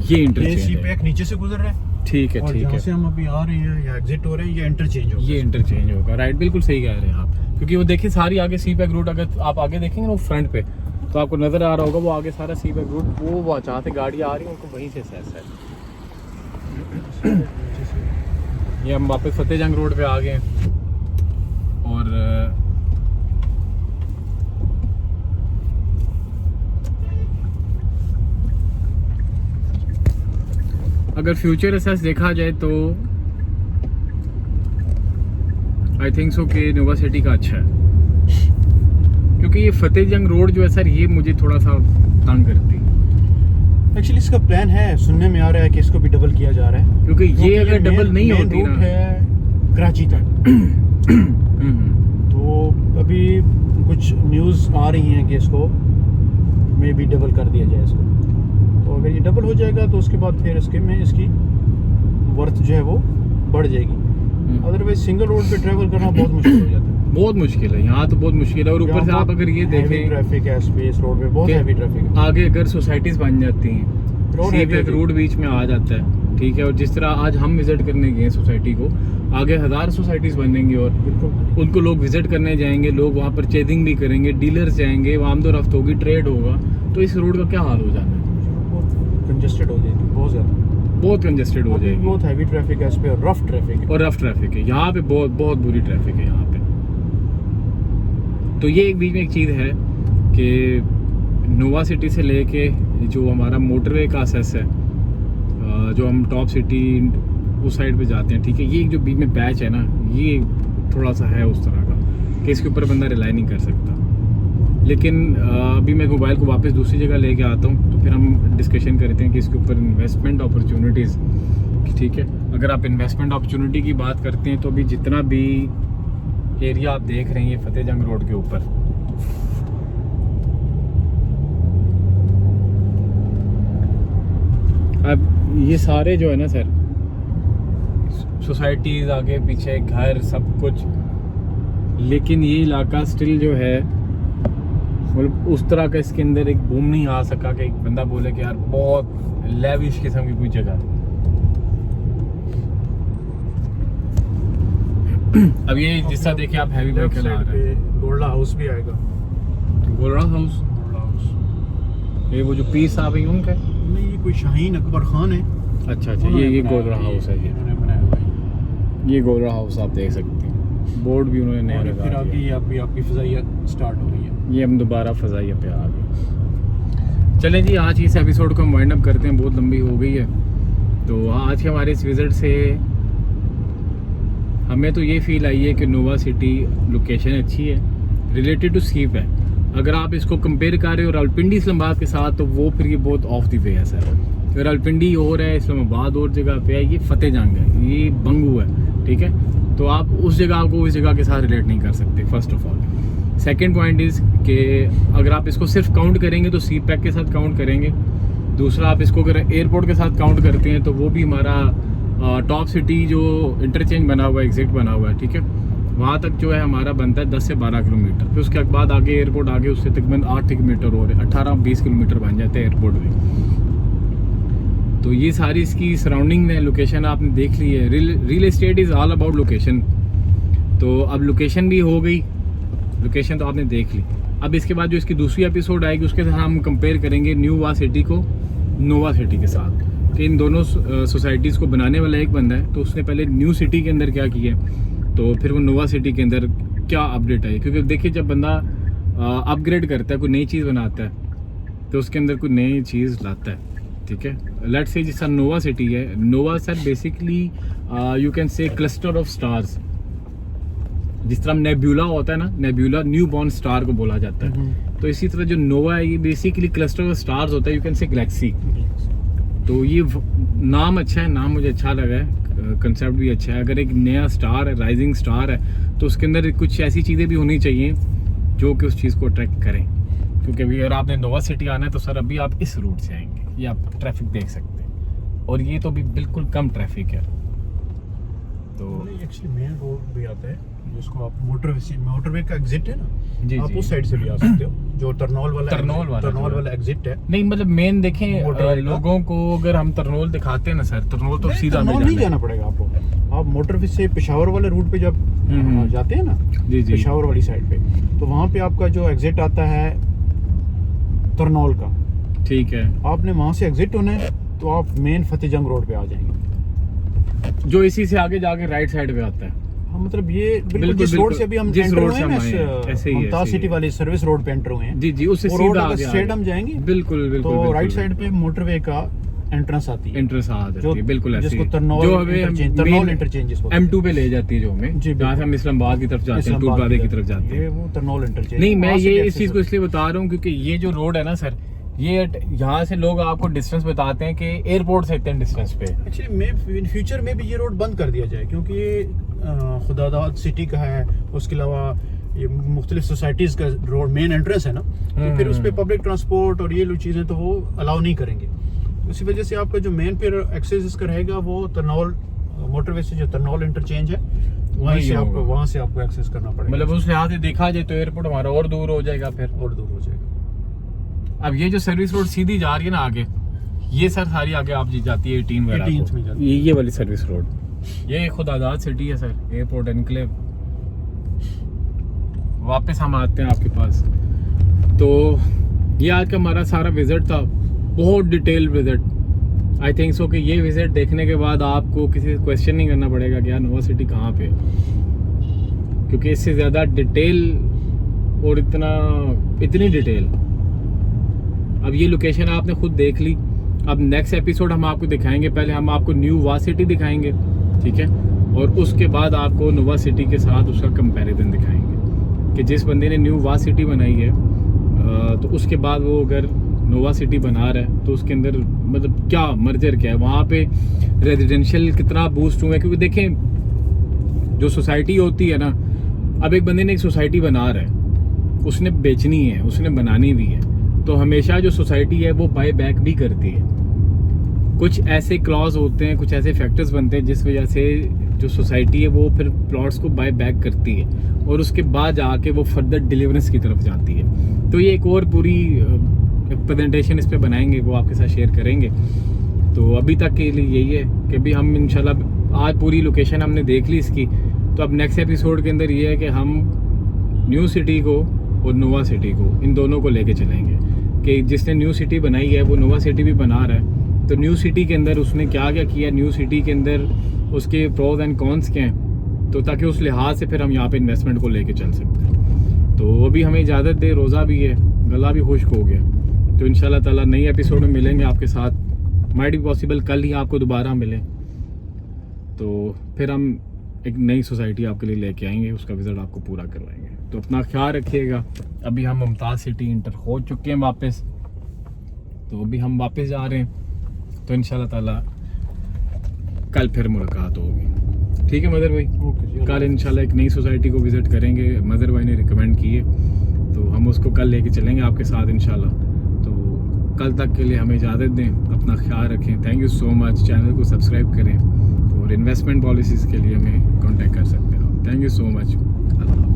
ये इंटरचेंज सी है। पैक नीचे से गुजर रहा है, ठीक है और ठीक जहाँ है, से हम अभी आ रहे हैं या एग्जिट हो रहे हैं, ये इंटरचेंज होगा। ये इंटरचेंज होगा, राइट, बिल्कुल सही कह रहे हैं आप। क्योंकि वो देखिए सारी आगे सी पैक रूट, अगर आप आगे देखेंगे ना वो फ्रंट पे, तो आपको नज़र आ रहा होगा वो आगे सारा सी पैक रूट, वो जहाँ से गाड़ी आ रही है उनको वहीं से सेस है। ये हम वापस फतेह जंग रोड पे आ गए हैं और अगर फ्यूचर असेस देखा जाए तो आई थिंक सो कि नोवा सिटी का अच्छा है, क्योंकि ये फतेह जंग रोड जो है सर, ये मुझे थोड़ा सा तंग करती है। एक्चुअली इसका प्लान है, सुनने में आ रहा है कि इसको भी डबल किया जा रहा है, क्योंकि ये अगर डबल नहीं होती ना, है कराची तक तो अभी कुछ न्यूज़ आ रही हैं कि इसको मे भी डबल कर दिया जाए इसको। तो अगर ये डबल हो जाएगा तो उसके बाद फिर इसकी वर्थ जो है वो बढ़ जाएगी। अदरवाइज सिंगल रोड पे ट्रैवल करना बहुत मुश्किल हो जाता है, बहुत मुश्किल है यहाँ तो, बहुत मुश्किल है। और ऊपर से आप अगर ये देखें ट्रैफिक है स्पेस रोड पे, बहुत हैवी ट्रैफिक है। आगे अगर सोसाइटीज बन जाती हैं, रोड सी पैक रोड बीच में आ जाता है, ठीक है, और जिस तरह आज हम विजिट करने गए सोसाइटी को, आगे 1000 सोसाइटीज बनेंगी और बिल्कुल उनको लोग विजिट करने जाएंगे, लोग वहाँ परचेजिंग भी करेंगे, डीलर्स जाएंगे, आमदो रफ्त होगी, ट्रेड होगा, तो इस रोड का क्या हाल हो जाता है, कंजेस्टेड हो जाएगी, बहुत ज़्यादा, बहुत कंजेस्टेड हो जाएगी। बहुत हैवी ट्रैफिक है इस पे, और रफ ट्रैफिक है, और रफ ट्रैफिक है यहाँ पे, बहुत बहुत बुरी ट्रैफिक है यहाँ पे। तो ये एक बीच में एक चीज़ है कि नोवा सिटी से लेके जो हमारा मोटरवे का असेस है, जो हम टॉप सिटी उस साइड पे जाते हैं, ठीक है, ये जो बीच में पैच है ना, ये थोड़ा सा है उस तरह का कि इसके ऊपर बंदा रिलाई नहीं कर सकता। लेकिन अभी मैं मोबाइल को वापस दूसरी जगह लेके आता हूँ, तो फिर हम डिस्कशन करते हैं कि इसके ऊपर इन्वेस्टमेंट अपॉर्चुनिटीज़, ठीक है। अगर आप इन्वेस्टमेंट अपॉर्चुनिटी की बात करते हैं तो अभी जितना भी एरिया आप देख रहे हैं ये फतेह जंग रोड के ऊपर, अब ये सारे जो है ना सर, सोसाइटीज़ आगे पीछे घर सब कुछ, लेकिन ये इलाका स्टिल जो है मतलब उस तरह का इसके अंदर एक बूम नहीं आ सका कि एक बंदा बोले कि यार बहुत लेविश किस्म की कोई जगह। अब ये जिस तरह देखिए आप हैवी व्हीकल आ रहे हैं, गोल्डा हाउस भी आएगा, गोलरा हाउस, ये वो जो पीर साहब हैं उनका, नहीं ये कोई शाहीन अकबर खान है। अच्छा अच्छा, ये गोलरा हाउस है, उन्होंने बनाया हुआ है। ये गोलरा हाउस आप देख सकते हैं, बोर्ड भी उन्होंने नया लगा फिर आगे दिया। ये अभी आपकी फ़ज़ाइया स्टार्ट हो गई है। ये हम दोबारा फ़ज़ाइया पे आ गए। चलें जी, आज इस एपिसोड को हम वाइंड अप करते हैं, बहुत लंबी हो गई है। तो आज के हमारे इस विज़िट से हमें तो ये फील आई है कि नोवा सिटी लोकेशन अच्छी है, रिलेटेड टू सीप है। अगर आप इसको कंपेयर कर रहे हो रावलपिंडी इस्लामाबाद के साथ, तो वो फिर ये बहुत ऑफ द वे है सर। रावलपिंडी और है, इस्लामाबाद और जगह पे है, ये फतेह जंग है, ये बंगू है, ठीक है। तो आप उस जगह को इस जगह के साथ रिलेट नहीं कर सकते, first of all. Second point is कि अगर आप इसको सिर्फ काउंट करेंगे तो सी पैक के साथ काउंट करेंगे। दूसरा, आप इसको अगर एयरपोर्ट के साथ काउंट करते हैं तो वो भी हमारा टॉप सिटी जो इंटरचेंज बना हुआ है, एग्जिट बना हुआ है, ठीक है, वहाँ तक जो है हमारा बनता है 10 से 12 किलोमीटर। फिर उसके बाद आगे एयरपोर्ट आगे उससे तकरीबन 8 किलोमीटर और 18-20 किलोमीटर बन जाते हैं एयरपोर्ट में। तो ये सारी इसकी सराउंडिंग है, लोकेशन आपने देख ली है। Real estate is all about location. तो अब लोकेशन भी हो गई, लोकेशन तो आपने देख ली। अब इसके बाद जो इसकी दूसरी एपिसोड आएगी उसके साथ हम कंपेयर करेंगे न्यू वा सिटी को नोवा सिटी के साथ, कि इन दोनों सोसाइटीज़ को बनाने वाला एक बंदा है, तो उसने पहले न्यू सिटी के अंदर क्या किया, तो फिर वो नोवा सिटी के अंदर क्या अपडेट आई। क्योंकि देखिए जब बंदा अपग्रेड करता है, कोई नई चीज़ बनाता है, तो उसके अंदर कोई नई चीज़ लाता है, ठीक है। लेट्स से जिस नोवा सिटी है, Nova sir basically you can say cluster of stars. जिस तरह नेब्यूला होता है ना, नेब्यूला न्यू बॉर्न स्टार को बोला जाता है, तो इसी तरह जो नोवा है ये बेसिकली क्लस्टर ऑफ स्टार्स होता है, यू कैन से गैलेक्सी। तो ये नाम अच्छा है, नाम मुझे अच्छा लगा है, कंसेप्ट भी अच्छा है। अगर एक नया स्टार है, राइजिंग स्टार है, तो उसके अंदर कुछ ऐसी चीज़ें भी होनी चाहिए जो कि उस चीज़ को अट्रैक्ट करें। क्योंकि अभी अगर आपने नोवा सिटी आना है तो सर अभी आप इस रूट से आएंगे, ये आप ट्रैफिक देख सकते हैं, और ये तो भी बिल्कुल कम ट्रैफिक है। तो एक्चुअली मेन रोड भी आता है जिसको आप मोटरवे का एग्जिट है ना, जी आप जी। उस साइड से भी आ सकते हो, जो तरनौल तरनौल वाला एग्जिट है। नहीं मतलब मेन देखें मोटरवे का? लोगों को अगर हम तरनौल दिखाते हैं ना सर, तरनौल तो सीधा हमें तरनौल नहीं जाना जाना पड़ेगा आपको। आप मोटरवे से पेशावर वाले रूट पे जब जाते हैं ना, जी जी पेशावर वाली साइड पे, तो वहाँ पे आपका जो एग्जिट आता है तरनौल का, ठीक है। आपने वहाँ से एग्जिट होना है तो आप मेन फतेहजंग रोड पे आ जाएंगे। जो इसी से आगे जाके राइट साइड पे आता है। हाँ, मतलब ये बिल्कुल बिल्कुल, जिस रोड बिल्कुल। से अभी हम जिस एंटर रोड हुए से हैं ना, हम आए हैं, ऐसे ही है, मुमताज ऐसे ही सिटी है। वाली सर्विस रोड पे एंटर हुए हैं। जी जी, उससे वो रोड सीधा अगर आगे स्ट्रेट हम जाएंगे बिल्कुल बिल्कुल तो राइट साइड पे मोटरवे का एंट्रेंस आती है, एंट्रेंस आ जाती जो है, बिल्कुल ऐसे जिसको ही। तरनौल जो हमें इंटरचेंज, तरनौल इंटरचेंज जिसको M2 पे ले जाती है, जो हमें जी, जहाँ से हम इस्लामाबाद की तरफ जाते हैं, टूटबादे की तरफ जाते ये हैं। वो तरनौल इंटरचेंज। नहीं, मैं वहाँ से ये भी इस चीज़ को access इसलिए बता रहा हूँ क्योंकि ये जो रोड है ना सर, ये यहाँ से लोग आपको डिस्टेंस बताते हैं कि एयरपोर्ट से इतने डिस्टेंस पे। एक्चुअली मैं इन फ्यूचर में भी ये रोड बंद कर दिया जाए, क्योंकि ये खुदादाद सिटी का है, उसके अलावा ये मुख्तलिफ सोसाइटीज़ का रोड मेन एंट्रेंस है ना, तो फिर उस पर पब्लिक ट्रांसपोर्ट और ये लो चीज़ें तो वो अलाउ नहीं करेंगे। उसी वजह से आपका जो मेन फिर एक्सेस इसका रहेगा वो तरनौल मोटरवे से, जो तरनौल इंटरचेंज है वहीं से आपको, वहाँ से आपको एक्सेस करना पड़ेगा। मतलब उस लिहाज से देखा जाए तो एयरपोर्ट हमारा और दूर हो जाएगा फिर। और दूर हो जाएगा। अब ये जो सर्विस रोड सीधी जा रही है ना आगे, ये सर सारी आगे आप जी जाती है 18 वगैरह 18 में को। जाती ये वाली सर्विस रोड, ये खुद आज़ाद सिटी है सर, एयरपोर्ट एनक्लेव। वापस हम आते हैं आपके पास। तो ये आज का हमारा सारा विज़िट था, बहुत detail visit. I think so कि ये विज़िट देखने के बाद आपको किसी क्वेश्चन नहीं करना पड़ेगा कि यार नोवा सिटी कहाँ पे है, क्योंकि इससे ज़्यादा डिटेल और इतनी डिटेल। अब ये लोकेशन आपने खुद देख ली। अब नेक्स्ट एपिसोड हम आपको दिखाएंगे, पहले हम आपको न्यू वा सिटी दिखाएंगे, ठीक है, और उसके बाद आपको नोवा सिटी के साथ उसका कंपैरिजन दिखाएंगे कि जिस बंदे ने न्यू वा सिटी बनाई है तो उसके बाद वो अगर नोवा सिटी बना रहा है तो उसके अंदर मतलब क्या मर्जर क्या है, वहाँ पे रेजिडेंशियल कितना बूस्ट हुआ है। क्योंकि देखें जो सोसाइटी होती है ना, अब एक बंदे ने एक सोसाइटी बना रहा है, उसने बेचनी है, उसने बनानी भी है, तो हमेशा जो सोसाइटी है वो बाय बैक भी करती है। कुछ ऐसे क्लॉज होते हैं, कुछ ऐसे फैक्टर्स बनते हैं जिस वजह से जो सोसाइटी है वो फिर प्लॉट्स को बाय बैक करती है और उसके बाद जाके वो फर्दर डिलीवरेंस की तरफ जाती है। तो ये एक और पूरी प्रेजेंटेशन इस पे बनाएंगे, वो आपके साथ शेयर करेंगे। तो अभी तक के लिए यही है कि अभी हम इंशाल्लाह आज पूरी लोकेशन हमने देख ली इसकी। तो अब नेक्स्ट एपिसोड के अंदर ये है कि हम न्यू सिटी को और नोवा सिटी को, इन दोनों को लेके चलेंगे कि जिसने न्यू सिटी बनाई है वो नोवा सिटी भी बना रहा है। तो न्यू सिटी के अंदर उसने क्या क्या किया, न्यू सिटी के अंदर उसके प्रोज एंड कॉन्स क्या हैं, तो ताकि उस लिहाज से फिर हम यहाँ पे इन्वेस्टमेंट को लेके चल सकते हैं। तो अभी हमें इजाज़त दे, रोज़ा भी है, गला भी खुश्क हो गया। तो इंशाल्लाह ताला नई एपिसोड में मिलेंगे आपके साथ। माइट बी पॉसिबल कल ही आपको दोबारा मिले, तो फिर हम एक नई सोसाइटी आपके लिए लेके आएंगे, उसका विज़िट आपको पूरा करवाएंगे। तो अपना ख्याल रखिएगा। अभी हम मुमताज़ सिटी इंटर हो चुके हैं वापस, तो अभी हम वापस जा रहे हैं। तो इंशाल्लाह ताला कल फिर मुलाकात होगी, ठीक है मदर भाई? ओके, कल इंशाल्लाह एक नई सोसाइटी को विज़िट करेंगे, मदर भाई ने रिकमेंड की है, तो हम उसको कल लेके चलेंगे आपके साथ इंशाल्लाह। तो कल तक के लिए हमें इजाज़त दें, अपना ख्याल रखें। Thank you so much. Channel को सब्सक्राइब करें और इन्वेस्टमेंट पॉलिसीज़ के लिए हमें कांटेक्ट कर सकते हो। Thank you so much. Allah.